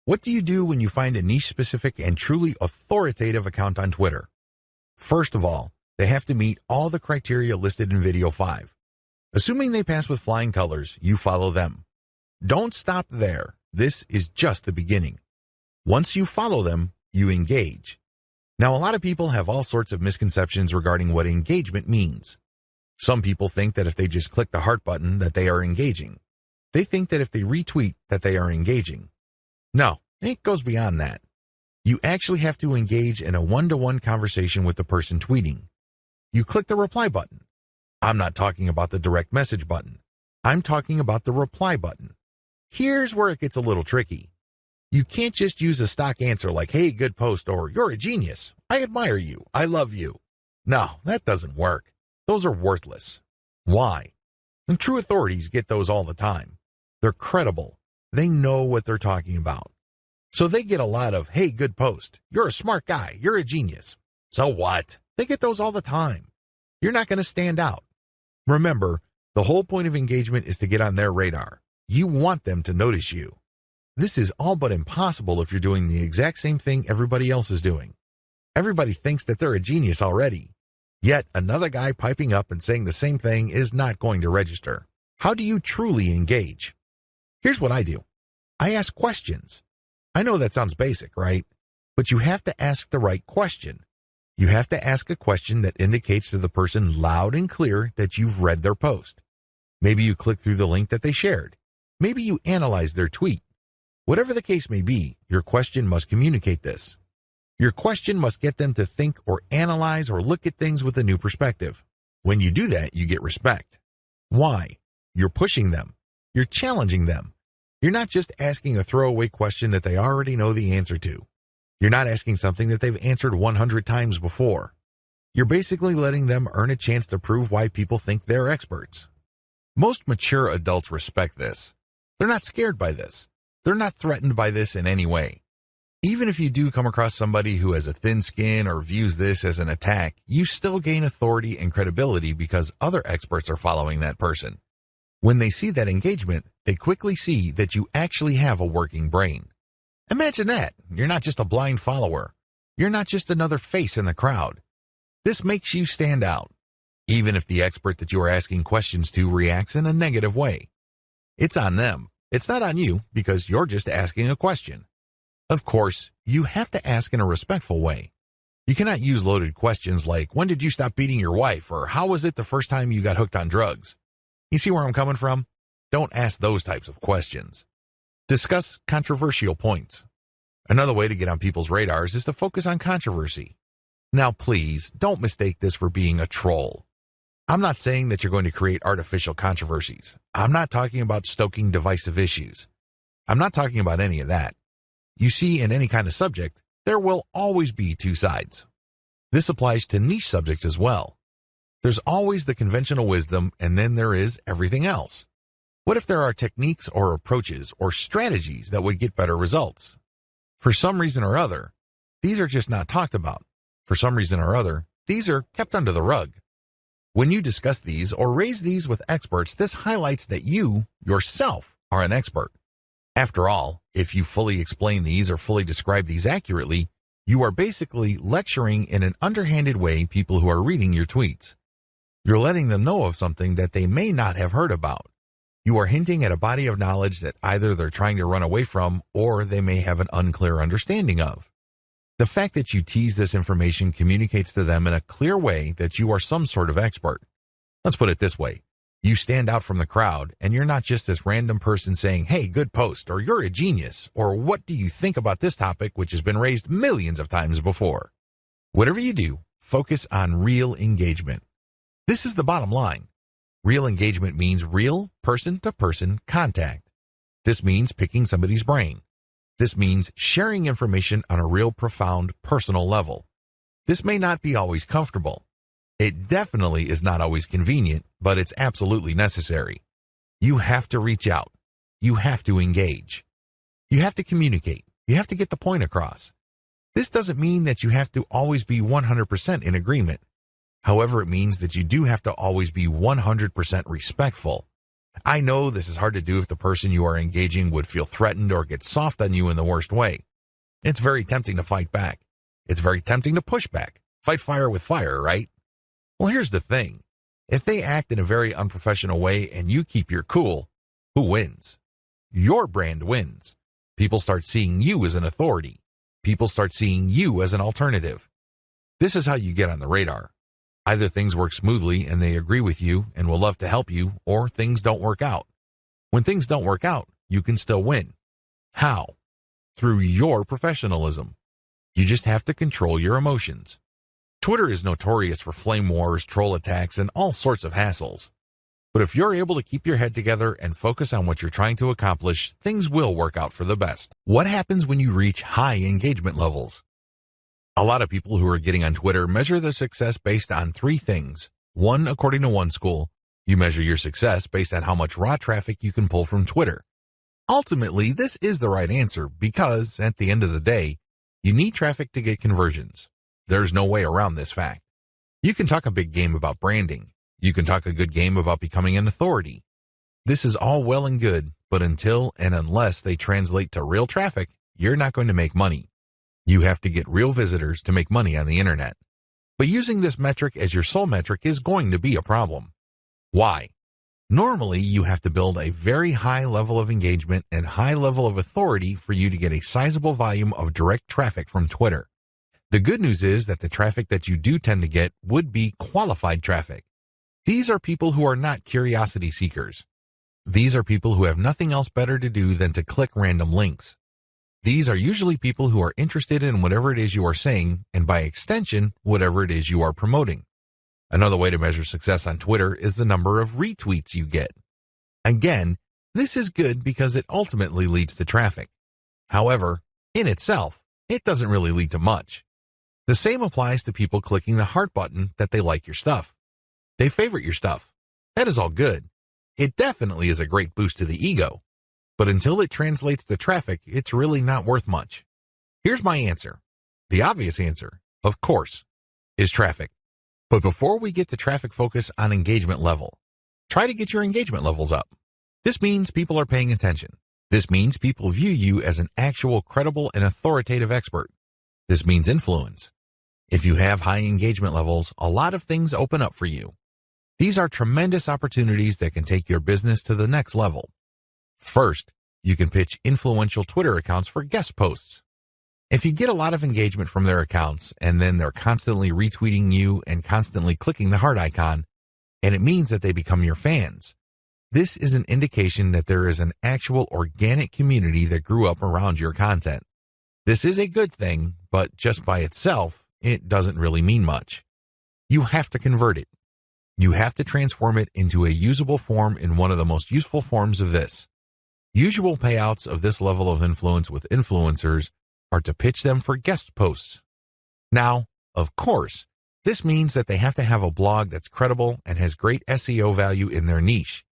what do you do when you find a niche-specific and truly authoritative account on Twitter? First of all, they have to meet all the criteria listed in video 5. Assuming they pass with flying colors, you follow them. Don't stop there. This is just the beginning. Once you follow them, you engage. Now, a lot of people have all sorts of misconceptions regarding what engagement means. Some people think that if they just click the heart button that they are engaging. They think that if they retweet that they are engaging. No, it goes beyond that. You actually have to engage in a one-to-one conversation with the person tweeting. You click the reply button. I'm not talking about the direct message button. I'm talking about the reply button. Here's where it gets a little tricky. You can't just use a stock answer like, hey, good post, or you're a genius. I admire you. I love you. No, that doesn't work. Those are worthless. Why? And true authorities get those all the time. They're credible. They know what they're talking about. So they get a lot of, hey, good post. You're a smart guy. You're a genius. So what? They get those all the time. You're not going to stand out. Remember, the whole point of engagement is to get on their radar. You want them to notice you. This is all but impossible if you're doing the exact same thing everybody else is doing. Everybody thinks that they're a genius already. Yet another guy piping up and saying the same thing is not going to register. How do you truly engage? Here's what I do. I ask questions. I know that sounds basic, right? But you have to ask the right question. You have to ask a question that indicates to the person loud and clear that you've read their post. Maybe you click through the link that they shared. Maybe you analyze their tweet. Whatever the case may be, your question must communicate this. Your question must get them to think or analyze or look at things with a new perspective. When you do that, you get respect. Why? You're pushing them. You're challenging them. You're not just asking a throwaway question that they already know the answer to. You're not asking something that they've answered 100 times before. You're basically letting them earn a chance to prove why people think they're experts. Most mature adults respect this. They're not scared by this. They're not threatened by this in any way. Even if you do come across somebody who has a thin skin or views this as an attack, you still gain authority and credibility because other experts are following that person. When they see that engagement, they quickly see that you actually have a working brain. Imagine that. You're not just a blind follower. You're not just another face in the crowd. This makes you stand out, even if the expert that you are asking questions to reacts in a negative way. It's on them. It's not on you because you're just asking a question. Of course, you have to ask in a respectful way. You cannot use loaded questions like, when did you stop beating your wife? Or how was it the first time you got hooked on drugs? You see where I'm coming from? Don't ask those types of questions. Discuss controversial points. Another way to get on people's radars is to focus on controversy. Now please, don't mistake this for being a troll. I'm not saying that you're going to create artificial controversies. I'm not talking about stoking divisive issues. I'm not talking about any of that. You see, in any kind of subject, there will always be two sides. This applies to niche subjects as well. There's always the conventional wisdom, and then there is everything else. What if there are techniques or approaches or strategies that would get better results? For some reason or other, these are just not talked about. For some reason or other, these are kept under the rug. When you discuss these or raise these with experts, this highlights that you, yourself, are an expert. After all, if you fully explain these or fully describe these accurately, you are basically lecturing in an underhanded way people who are reading your tweets. You're letting them know of something that they may not have heard about. You are hinting at a body of knowledge that either they're trying to run away from or they may have an unclear understanding of. The fact that you tease this information communicates to them in a clear way that you are some sort of expert. Let's put it this way. You stand out from the crowd, and you're not just this random person saying, hey, good post, or you're a genius, or what do you think about this topic which has been raised millions of times before? Whatever you do, focus on real engagement. This is the bottom line. Real engagement means real person-to-person contact. This means picking somebody's brain. This means sharing information on a real profound personal level. This may not be always comfortable. It definitely is not always convenient, but it's absolutely necessary. You have to reach out. You have to engage. You have to communicate. You have to get the point across. This doesn't mean that you have to always be 100% in agreement. However, it means that you do have to always be 100% respectful. I know this is hard to do if the person you are engaging would feel threatened or get soft on you in the worst way. It's very tempting to fight back. It's very tempting to push back. Fight fire with fire, right? Well, here's the thing. If they act in a very unprofessional way and you keep your cool, who wins? Your brand wins. People start seeing you as an authority. People start seeing you as an alternative. This is how you get on the radar. Either things work smoothly and they agree with you and will love to help you, or things don't work out. When things don't work out, you can still win. How? Through your professionalism. You just have to control your emotions. Twitter is notorious for flame wars, troll attacks, and all sorts of hassles. But if you're able to keep your head together and focus on what you're trying to accomplish, things will work out for the best. What happens when you reach high engagement levels? A lot of people who are getting on Twitter measure their success based on three things. One, according to one school, you measure your success based on how much raw traffic you can pull from Twitter. Ultimately, this is the right answer because, at the end of the day, you need traffic to get conversions. There's no way around this fact. You can talk a big game about branding. You can talk a good game about becoming an authority. This is all well and good, but until and unless they translate to real traffic, you're not going to make money. You have to get real visitors to make money on the internet. But using this metric as your sole metric is going to be a problem. Why? Normally, you have to build a very high level of engagement and high level of authority for you to get a sizable volume of direct traffic from Twitter. The good news is that the traffic that you do tend to get would be qualified traffic. These are people who are not curiosity seekers. These are people who have nothing else better to do than to click random links. These are usually people who are interested in whatever it is you are saying, and by extension, whatever it is you are promoting. Another way to measure success on Twitter is the number of retweets you get. Again, this is good because it ultimately leads to traffic. However, in itself, it doesn't really lead to much. The same applies to people clicking the heart button that they like your stuff. They favorite your stuff. That is all good. It definitely is a great boost to the ego. But until it translates to traffic, it's really not worth much. Here's my answer. The obvious answer, of course, is traffic. But before we get to traffic, focus on engagement level. Try to get your engagement levels up. This means people are paying attention. This means people view you as an actual credible and authoritative expert. This means influence. If you have high engagement levels, a lot of things open up for you. These are tremendous opportunities that can take your business to the next level. First, you can pitch influential Twitter accounts for guest posts. If you get a lot of engagement from their accounts and then they're constantly retweeting you and constantly clicking the heart icon, and it means that they become your fans, this is an indication that there is an actual organic community that grew up around your content. This is a good thing, but just by itself, it doesn't really mean much. You have to convert it. You have to transform it into a usable form in one of the most useful forms of this. Usual payouts of this level of influence with influencers are to pitch them for guest posts. Now, of course, this means that they have to have a blog that's credible and has great SEO value in their niche.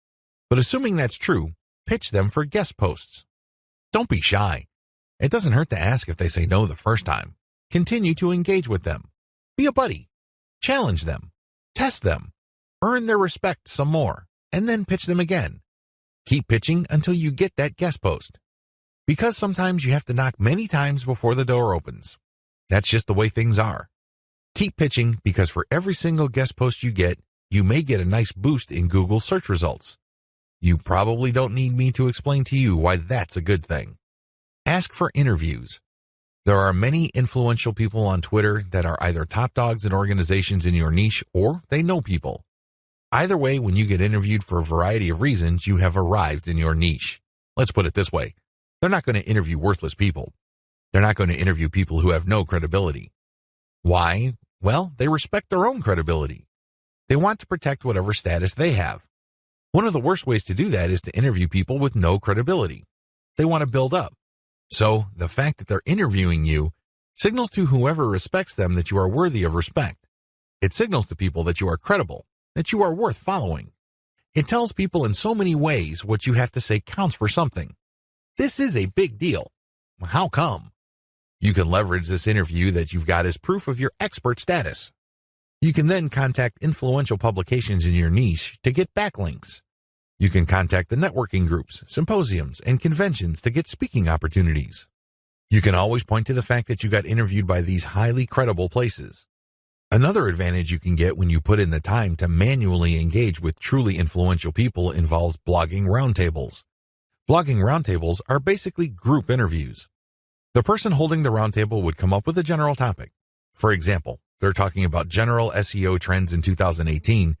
But assuming that's true, pitch them for guest posts. Don't be shy. It doesn't hurt to ask if they say no the first time. Continue to engage with them. Be a buddy. Challenge them. Test them. Earn their respect some more, and then pitch them again. Keep pitching until you get that guest post. Because sometimes you have to knock many times before the door opens. That's just the way things are. Keep pitching because for every single guest post you get, you may get a nice boost in Google search results. You probably don't need me to explain to you why that's a good thing. Ask for interviews. There are many influential people on Twitter that are either top dogs in organizations in your niche or they know people. Either way, when you get interviewed for a variety of reasons, you have arrived in your niche. Let's put it this way. They're not going to interview worthless people. They're not going to interview people who have no credibility. Why? Well, they respect their own credibility. They want to protect whatever status they have. One of the worst ways to do that is to interview people with no credibility. They want to build up. So, the fact that they're interviewing you signals to whoever respects them that you are worthy of respect. It signals to people that you are credible, that you are worth following. It tells people in so many ways what you have to say counts for something. This is a big deal. How come? You can leverage this interview that you've got as proof of your expert status. You can then contact influential publications in your niche to get backlinks. You can contact the networking groups, symposiums, and conventions to get speaking opportunities. You can always point to the fact that you got interviewed by these highly credible places. Another advantage you can get when you put in the time to manually engage with truly influential people involves blogging roundtables. Blogging roundtables are basically group interviews. The person holding the roundtable would come up with a general topic. For example, they're talking about general SEO trends in 2018,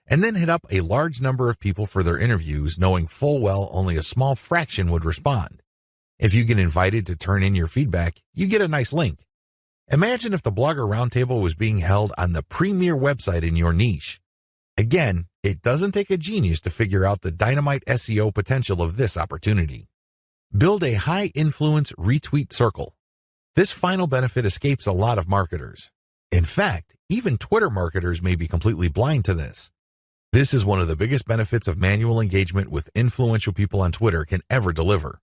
and then hit up a large number of people for their interviews, knowing full well only a small fraction would respond. If you get invited to turn in your feedback, you get a nice link. Imagine if the Blogger Roundtable was being held on the premier website in your niche. Again, it doesn't take a genius to figure out the dynamite SEO potential of this opportunity. Build a high-influence retweet circle. This final benefit escapes a lot of marketers. In fact, even Twitter marketers may be completely blind to this. This is one of the biggest benefits of manual engagement with influential people on Twitter can ever deliver.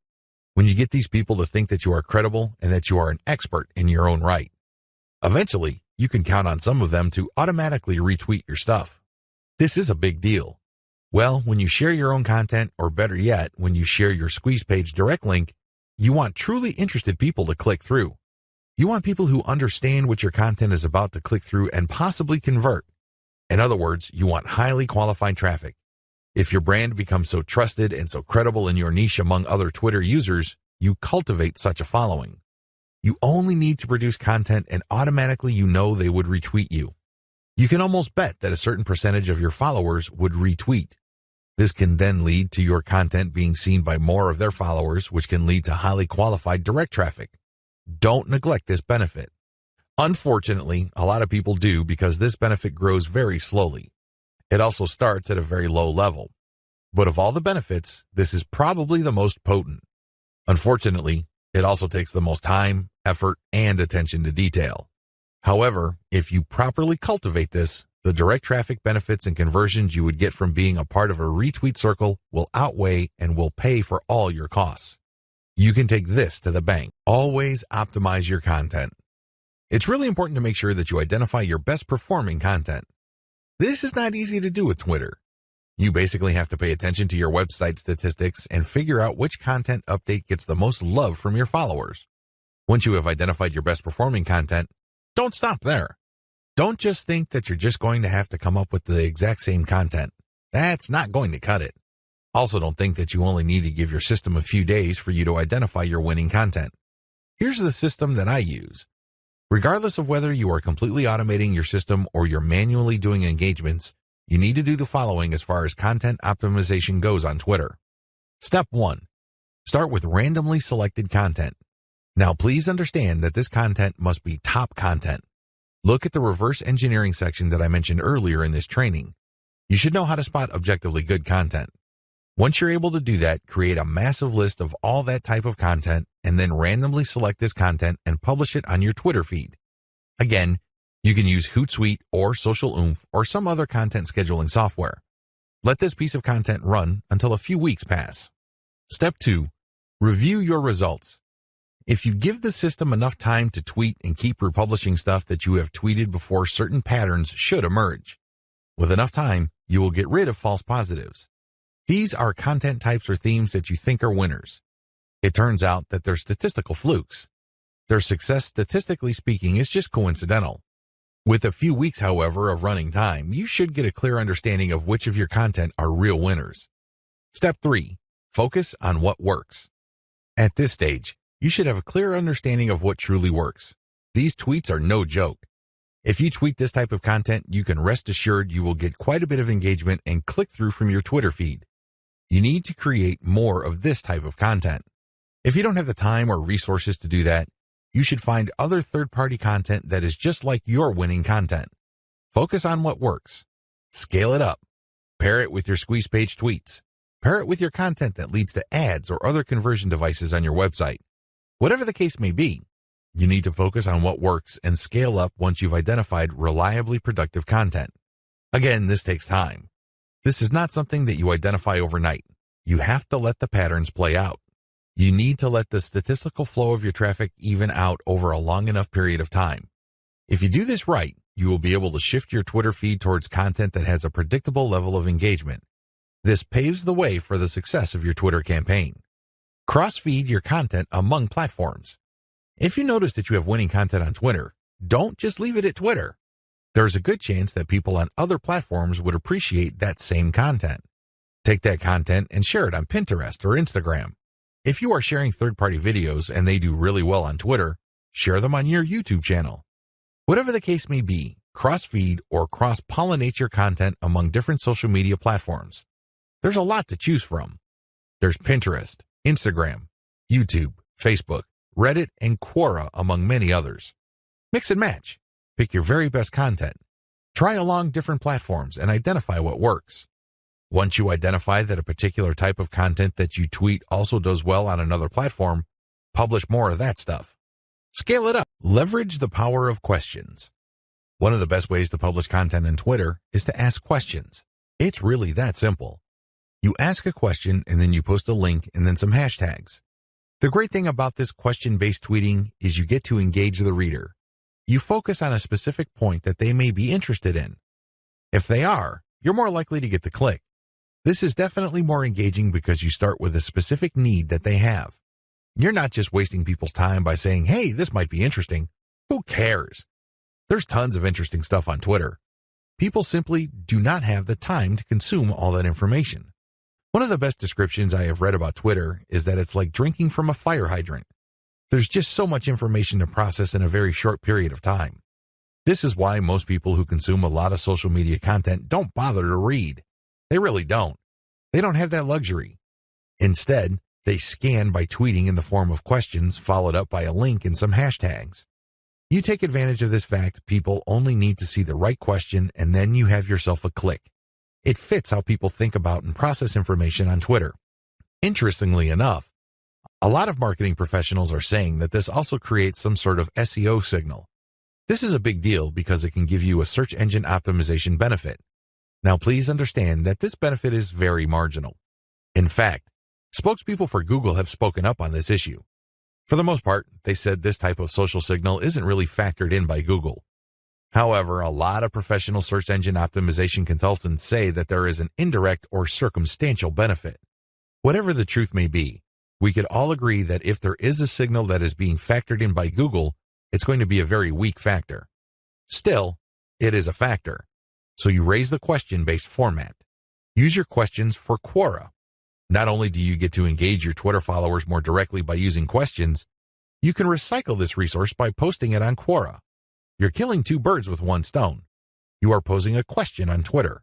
When you get these people to think that you are credible and that you are an expert in your own right. Eventually, you can count on some of them to automatically retweet your stuff. This is a big deal. Well, when you share your own content, or better yet, when you share your Squeeze Page direct link, you want truly interested people to click through. You want people who understand what your content is about to click through and possibly convert. In other words, you want highly qualified traffic. If your brand becomes so trusted and so credible in your niche among other Twitter users, you cultivate such a following. You only need to produce content and automatically you know they would retweet you. You can almost bet that a certain percentage of your followers would retweet. This can then lead to your content being seen by more of their followers, which can lead to highly qualified direct traffic. Don't neglect this benefit. Unfortunately, a lot of people do because this benefit grows very slowly. It also starts at a very low level. But of all the benefits, this is probably the most potent. Unfortunately, it also takes the most time, effort, and attention to detail. However, if you properly cultivate this, the direct traffic benefits and conversions you would get from being a part of a retweet circle will outweigh and will pay for all your costs. You can take this to the bank. Always optimize your content. It's really important to make sure that you identify your best performing content. This is not easy to do with Twitter. You basically have to pay attention to your website statistics and figure out which content update gets the most love from your followers. Once you have identified your best performing content, don't stop there. Don't just think that you're just going to have to come up with the exact same content. That's not going to cut it. Also, don't think that you only need to give your system a few days for you to identify your winning content. Here's the system that I use. Regardless of whether you are completely automating your system or you're manually doing engagements, you need to do the following as far as content optimization goes on Twitter. Step 1. Start with randomly selected content. Now, please understand that this content must be top content. Look at the reverse engineering section that I mentioned earlier in this training. You should know how to spot objectively good content. Once you're able to do that, create a massive list of all that type of content and then randomly select this content and publish it on your Twitter feed. Again, you can use Hootsuite or Social Oomph or some other content scheduling software. Let this piece of content run until a few weeks pass. Step 2. Review your results. If you give the system enough time to tweet and keep republishing stuff that you have tweeted before, certain patterns should emerge. With enough time, you will get rid of false positives. These are content types or themes that you think are winners. It turns out that they're statistical flukes. Their success, statistically speaking, is just coincidental. With a few weeks, however, of running time, you should get a clear understanding of which of your content are real winners. Step 3. Focus on what works. At this stage, you should have a clear understanding of what truly works. These tweets are no joke. If you tweet this type of content, you can rest assured you will get quite a bit of engagement and click-through from your Twitter feed. You need to create more of this type of content. If you don't have the time or resources to do that, you should find other third-party content that is just like your winning content. Focus on what works. Scale it up. Pair it with your squeeze page tweets. Pair it with your content that leads to ads or other conversion devices on your website. Whatever the case may be, you need to focus on what works and scale up once you've identified reliably productive content. Again, this takes time. This is not something that you identify overnight. You have to let the patterns play out. You need to let the statistical flow of your traffic even out over a long enough period of time. If you do this right, you will be able to shift your Twitter feed towards content that has a predictable level of engagement. This paves the way for the success of your Twitter campaign. Cross-feed your content among platforms. If you notice that you have winning content on Twitter, don't just leave it at Twitter. There's a good chance that people on other platforms would appreciate that same content. Take that content and share it on Pinterest or Instagram. If you are sharing third-party videos and they do really well on Twitter, share them on your YouTube channel. Whatever the case may be, cross-feed or cross-pollinate your content among different social media platforms. There's a lot to choose from. There's Pinterest, Instagram, YouTube, Facebook, Reddit, and Quora, among many others. Mix and match. Pick your very best content. Try along different platforms and identify what works. Once you identify that a particular type of content that you tweet also does well on another platform, publish more of that stuff. Scale it up. Leverage the power of questions. One of the best ways to publish content on Twitter is to ask questions. It's really that simple. You ask a question and then you post a link and then some hashtags. The great thing about this question-based tweeting is you get to engage the reader. You focus on a specific point that they may be interested in. If they are, you're more likely to get the click. This is definitely more engaging because you start with a specific need that they have. You're not just wasting people's time by saying, hey, this might be interesting. Who cares? There's tons of interesting stuff on Twitter. People simply do not have the time to consume all that information. One of the best descriptions I have read about Twitter is that it's like drinking from a fire hydrant. There's just so much information to process in a very short period of time. This is why most people who consume a lot of social media content don't bother to read. They really don't. They don't have that luxury. Instead, they scan by tweeting in the form of questions followed up by a link and some hashtags. You take advantage of this fact, people only need to see the right question, and then you have yourself a click. It fits how people think about and process information on Twitter. Interestingly enough, a lot of marketing professionals are saying that this also creates some sort of SEO signal. This is a big deal because it can give you a search engine optimization benefit. Now, please understand that this benefit is very marginal. In fact, spokespeople for Google have spoken up on this issue. For the most part, they said this type of social signal isn't really factored in by Google. However, a lot of professional search engine optimization consultants say that there is an indirect or circumstantial benefit. Whatever the truth may be, we could all agree that if there is a signal that is being factored in by Google, it's going to be a very weak factor. Still, it is a factor. So you raise the question-based format. Use your questions for Quora. Not only do you get to engage your Twitter followers more directly by using questions, you can recycle this resource by posting it on Quora. You're killing two birds with one stone. You are posing a question on Twitter,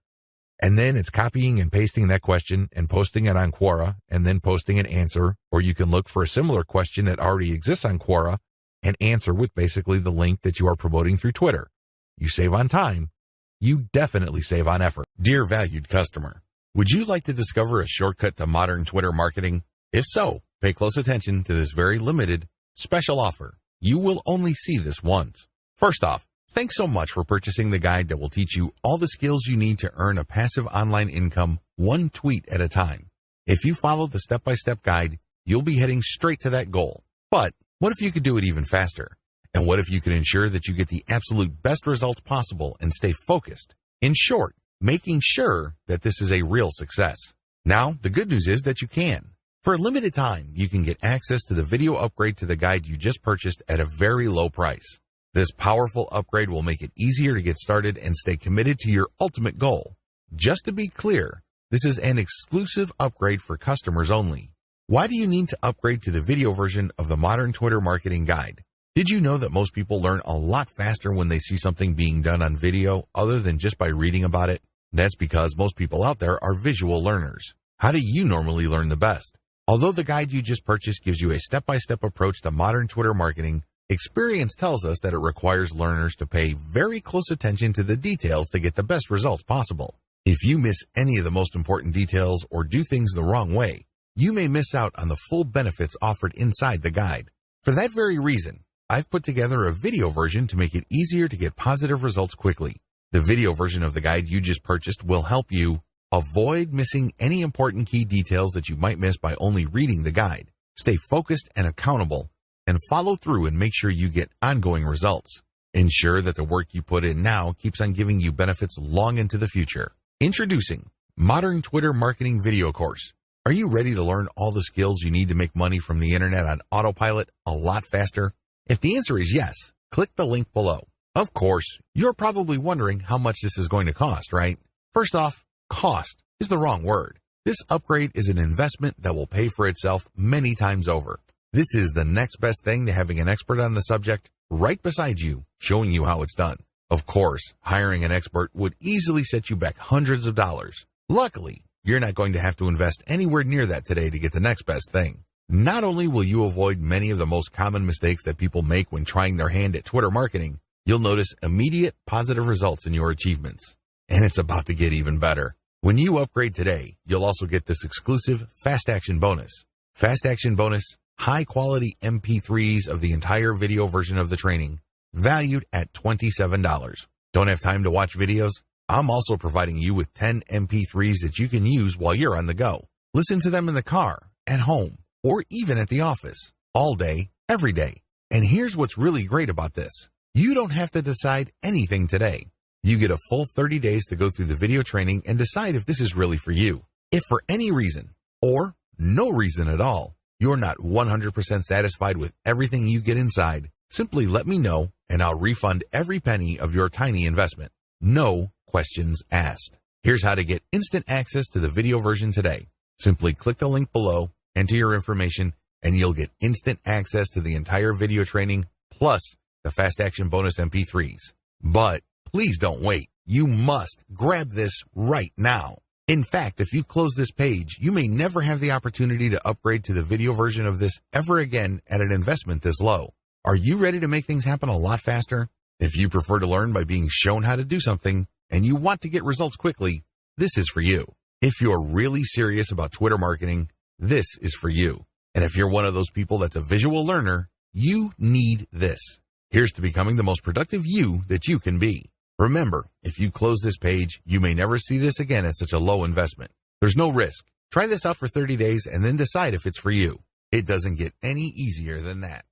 and then it's copying and pasting that question and posting it on Quora and then posting an answer, or you can look for a similar question that already exists on Quora and answer with basically the link that you are promoting through Twitter. You save on time. You definitely save on effort. Dear valued customer, would you like to discover a shortcut to modern Twitter marketing? If so, pay close attention to this very limited special offer. You will only see this once. First off, thanks so much for purchasing the guide that will teach you all the skills you need to earn a passive online income one tweet at a time. If you follow the step-by-step guide, you'll be heading straight to that goal. But what if you could do it even faster? And what if you could ensure that you get the absolute best results possible and stay focused? In short, making sure that this is a real success. Now, the good news is that you can. For a limited time, you can get access to the video upgrade to the guide you just purchased at a very low price. This powerful upgrade will make it easier to get started and stay committed to your ultimate goal. Just to be clear, this is an exclusive upgrade for customers only. Why do you need to upgrade to the video version of the Modern Twitter Marketing Guide? Did you know that most people learn a lot faster when they see something being done on video other than just by reading about it? That's because most people out there are visual learners. How do you normally learn the best? Although the guide you just purchased gives you a step-by-step approach to modern Twitter marketing, experience tells us that it requires learners to pay very close attention to the details to get the best results possible. If you miss any of the most important details or do things the wrong way, you may miss out on the full benefits offered inside the guide. For that very reason, I've put together a video version to make it easier to get positive results quickly. The video version of the guide you just purchased will help you avoid missing any important key details that you might miss by only reading the guide. Stay focused and accountable, and follow through and make sure you get ongoing results. Ensure that the work you put in now keeps on giving you benefits long into the future. Introducing Modern Twitter Marketing Video Course. Are you ready to learn all the skills you need to make money from the internet on autopilot a lot faster? If the answer is yes, click the link below. Of course, you're probably wondering how much this is going to cost, right? First off, cost is the wrong word. This upgrade is an investment that will pay for itself many times over. This is the next best thing to having an expert on the subject right beside you, showing you how it's done. Of course, hiring an expert would easily set you back hundreds of dollars. Luckily, you're not going to have to invest anywhere near that today to get the next best thing. Not only will you avoid many of the most common mistakes that people make when trying their hand at Twitter marketing, you'll notice immediate positive results in your achievements. And it's about to get even better. When you upgrade today, you'll also get this exclusive Fast Action bonus. Fast Action bonus, high-quality MP3s of the entire video version of the training, valued at $27. Don't have time to watch videos? I'm also providing you with 10 MP3s that you can use while you're on the go. Listen to them in the car, at home, or even at the office, all day, every day. And here's what's really great about this. You don't have to decide anything today. You get a full 30 days to go through the video training and decide if this is really for you. If for any reason, or no reason at all, you're not 100% satisfied with everything you get inside, simply let me know and I'll refund every penny of your tiny investment. No questions asked. Here's how to get instant access to the video version today. Simply click the link below, enter your information, and you'll get instant access to the entire video training plus the Fast Action Bonus MP3s. But please don't wait. You must grab this right now. In fact, if you close this page, you may never have the opportunity to upgrade to the video version of this ever again at an investment this low. Are you ready to make things happen a lot faster? If you prefer to learn by being shown how to do something and you want to get results quickly, this is for you. If you're really serious about Twitter marketing, this is for you. And if you're one of those people that's a visual learner, you need this. Here's to becoming the most productive you that you can be. Remember, if you close this page, you may never see this again at such a low investment. There's no risk. Try this out for 30 days and then decide if it's for you. It doesn't get any easier than that.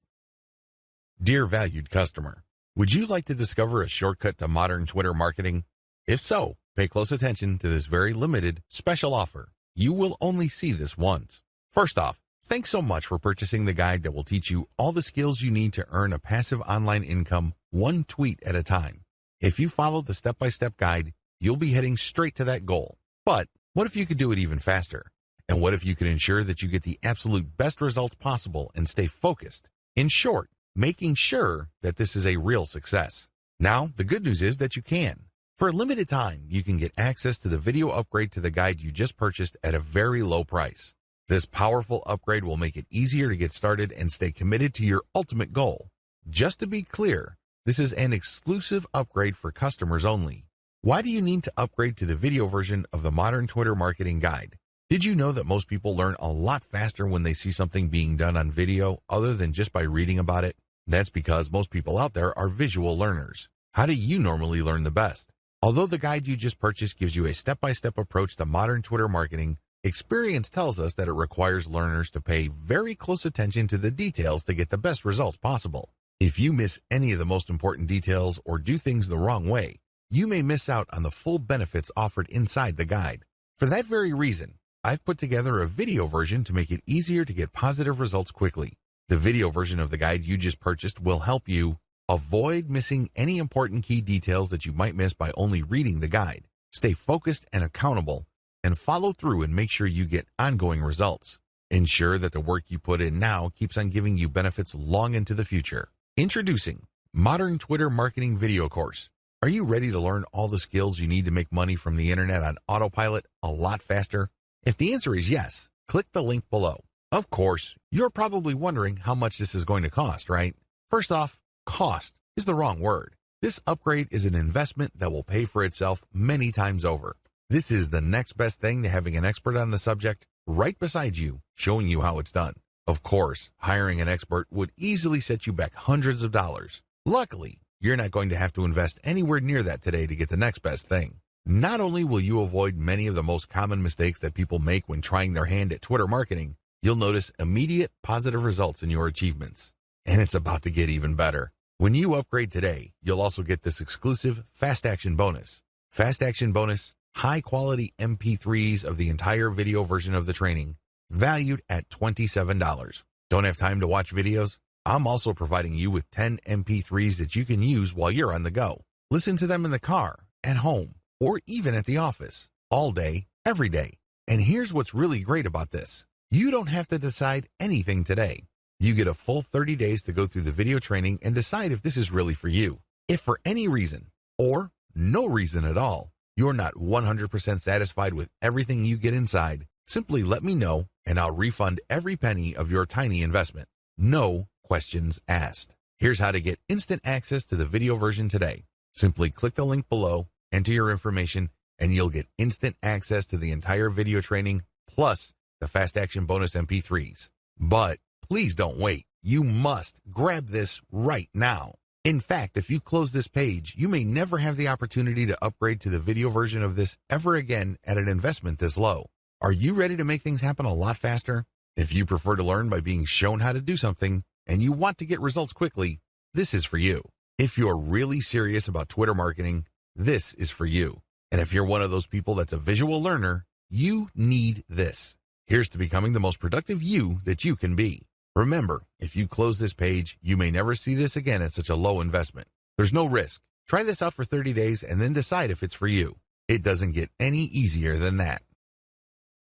Dear valued customer, would you like to discover a shortcut to modern Twitter marketing? If so, pay close attention to this very limited special offer. You will only see this once. First off, thanks so much for purchasing the guide that will teach you all the skills you need to earn a passive online income one tweet at a time. If you follow the step-by-step guide, you'll be heading straight to that goal. But what if you could do it even faster? And what if you could ensure that you get the absolute best results possible and stay focused? In short, making sure that this is a real success. Now, the good news is that you can. For a limited time, you can get access to the video upgrade to the guide you just purchased at a very low price. This powerful upgrade will make it easier to get started and stay committed to your ultimate goal. Just to be clear, this is an exclusive upgrade for customers only. Why do you need to upgrade to the video version of the Modern Twitter Marketing Guide? Did you know that most people learn a lot faster when they see something being done on video other than just by reading about it? That's because most people out there are visual learners. How do you normally learn the best? Although the guide you just purchased gives you a step-by-step approach to modern Twitter marketing, experience tells us that it requires learners to pay very close attention to the details to get the best results possible. If you miss any of the most important details or do things the wrong way, you may miss out on the full benefits offered inside the guide. For that very reason, I've put together a video version to make it easier to get positive results quickly. The video version of the guide you just purchased will help you avoid missing any important key details that you might miss by only reading the guide, stay focused and accountable, and follow through and make sure you get ongoing results. Ensure that the work you put in now keeps on giving you benefits long into the future. Introducing Modern Twitter Marketing Video Course. Are you ready to learn all the skills you need to make money from the internet on autopilot a lot faster? If the answer is yes, click the link below. Of course, you're probably wondering how much this is going to cost, right? First off, cost is the wrong word. This upgrade is an investment that will pay for itself many times over. This is the next best thing to having an expert on the subject right beside you, showing you how it's done. Of course, hiring an expert would easily set you back hundreds of dollars. Luckily, you're not going to have to invest anywhere near that today to get the next best thing. Not only will you avoid many of the most common mistakes that people make when trying their hand at Twitter marketing, you'll notice immediate positive results in your achievements. And it's about to get even better. When you upgrade today, you'll also get this exclusive Fast Action Bonus. Fast Action Bonus, high-quality MP3s of the entire video version of the training, valued at $27. Don't have time to watch videos? I'm also providing you with 10 MP3s that you can use while you're on the go. Listen to them in the car, at home, or even at the office, all day, every day. And here's what's really great about this. You don't have to decide anything today. You get a full 30 days to go through the video training and decide if this is really for you. If for any reason, or no reason at all, you're not 100% satisfied with everything you get inside, simply let me know and I'll refund every penny of your tiny investment. No questions asked. Here's how to get instant access to the video version today. Simply click the link below, enter your information, and you'll get instant access to the entire video training plus the Fast Action Bonus MP3s. But please don't wait. You must grab this right now. In fact, if you close this page, you may never have the opportunity to upgrade to the video version of this ever again at an investment this low. Are you ready to make things happen a lot faster? If you prefer to learn by being shown how to do something and you want to get results quickly, this is for you. If you're really serious about Twitter marketing, this is for you. And if you're one of those people that's a visual learner, you need this. Here's to becoming the most productive you that you can be. Remember, if you close this page, you may never see this again at such a low investment. There's no risk. Try this out for 30 days and then decide if it's for you. It doesn't get any easier than that.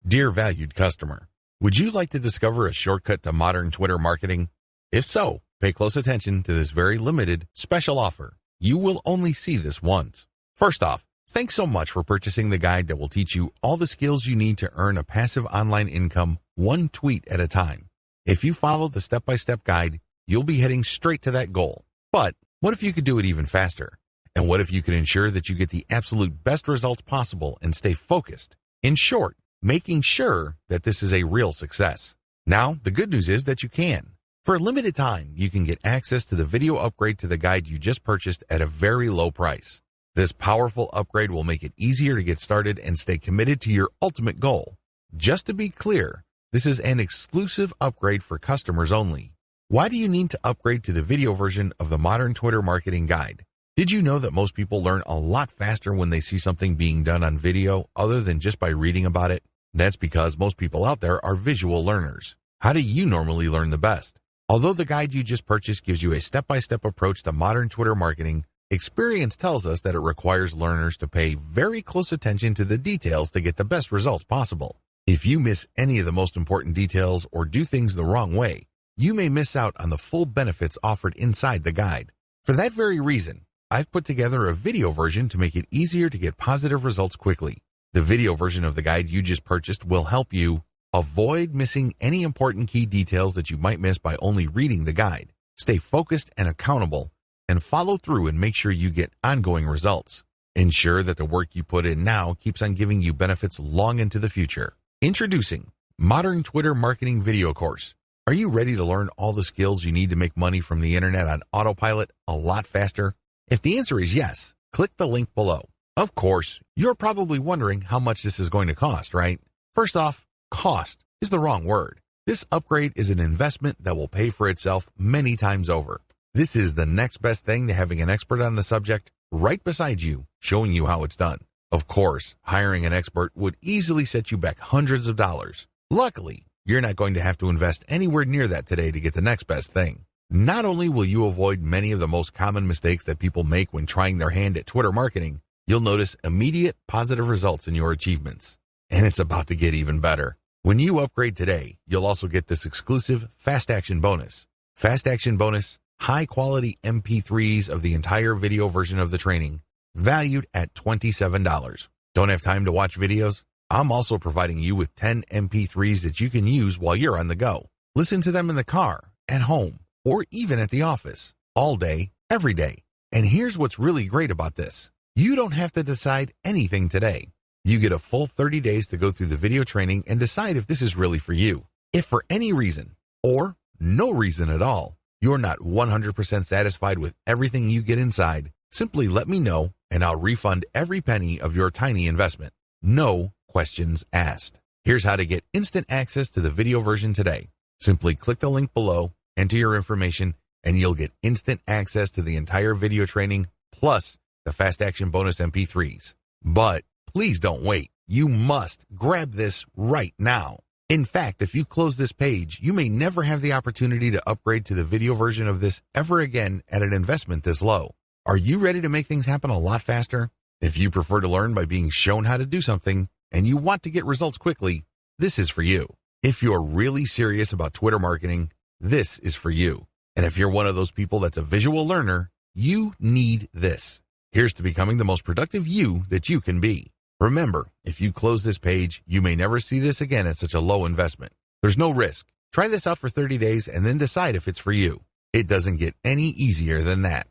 Dear valued customer, would you like to discover a shortcut to modern Twitter marketing? If so, pay close attention to this very limited special offer. You will only see this once. First off, thanks so much for purchasing the guide that will teach you all the skills you need to earn a passive online income one tweet at a time. If you follow the step-by-step guide, you'll be heading straight to that goal. But what if you could do it even faster? And what if you could ensure that you get the absolute best results possible and stay focused? In short, making sure that this is a real success. Now, the good news is that you can. For a limited time, you can get access to the video upgrade to the guide you just purchased at a very low price. This powerful upgrade will make it easier to get started and stay committed to your ultimate goal. Just to be clear, this is an exclusive upgrade for customers only. Why do you need to upgrade to the video version of the Modern Twitter Marketing Guide? Did you know that most people learn a lot faster when they see something being done on video other than just by reading about it? That's because most people out there are visual learners. How do you normally learn the best? Although the guide you just purchased gives you a step-by-step approach to modern Twitter marketing, experience tells us that it requires learners to pay very close attention to the details to get the best results possible. If you miss any of the most important details or do things the wrong way, you may miss out on the full benefits offered inside the guide. For that very reason, I've put together a video version to make it easier to get positive results quickly. The video version of the guide you just purchased will help you avoid missing any important key details that you might miss by only reading the guide, stay focused and accountable, and follow through and make sure you get ongoing results. Ensure that the work you put in now keeps on giving you benefits long into the future. Introducing Modern Twitter Marketing Video Course. Are you ready to learn all the skills you need to make money from the internet on autopilot a lot faster? If the answer is yes, click the link below. Of course, you're probably wondering how much this is going to cost, right? First off, cost is the wrong word. This upgrade is an investment that will pay for itself many times over. This is the next best thing to having an expert on the subject right beside you, showing you how it's done. Of course, hiring an expert would easily set you back hundreds of dollars. Luckily, you're not going to have to invest anywhere near that today to get the next best thing. Not only will you avoid many of the most common mistakes that people make when trying their hand at Twitter marketing, you'll notice immediate positive results in your achievements. And it's about to get even better. When you upgrade today, you'll also get this exclusive Fast Action Bonus. Fast Action Bonus, high-quality MP3s of the entire video version of the training, valued at $27. Don't have time to watch videos? I'm also providing you with 10 MP3s that you can use while you're on the go. Listen to them in the car, at home, or even at the office, all day, every day. And here's what's really great about this. You don't have to decide anything today. You get a full 30 days to go through the video training and decide if this is really for you. If for any reason, or no reason at all, you're not 100% satisfied with everything you get inside, simply let me know and I'll refund every penny of your tiny investment. No questions asked. Here's how to get instant access to the video version today. Simply click the link below, enter your information, and you'll get instant access to the entire video training plus the Fast Action Bonus MP3s. But please don't wait. You must grab this right now. In fact, if you close this page, you may never have the opportunity to upgrade to the video version of this ever again at an investment this low. Are you ready to make things happen a lot faster? If you prefer to learn by being shown how to do something and you want to get results quickly, this is for you. If you're really serious about Twitter marketing, this is for you. And if you're one of those people that's a visual learner, you need this. Here's to becoming the most productive you that you can be. Remember, if you close this page, you may never see this again at such a low investment. There's no risk. Try this out for 30 days and then decide if it's for you. It doesn't get any easier than that.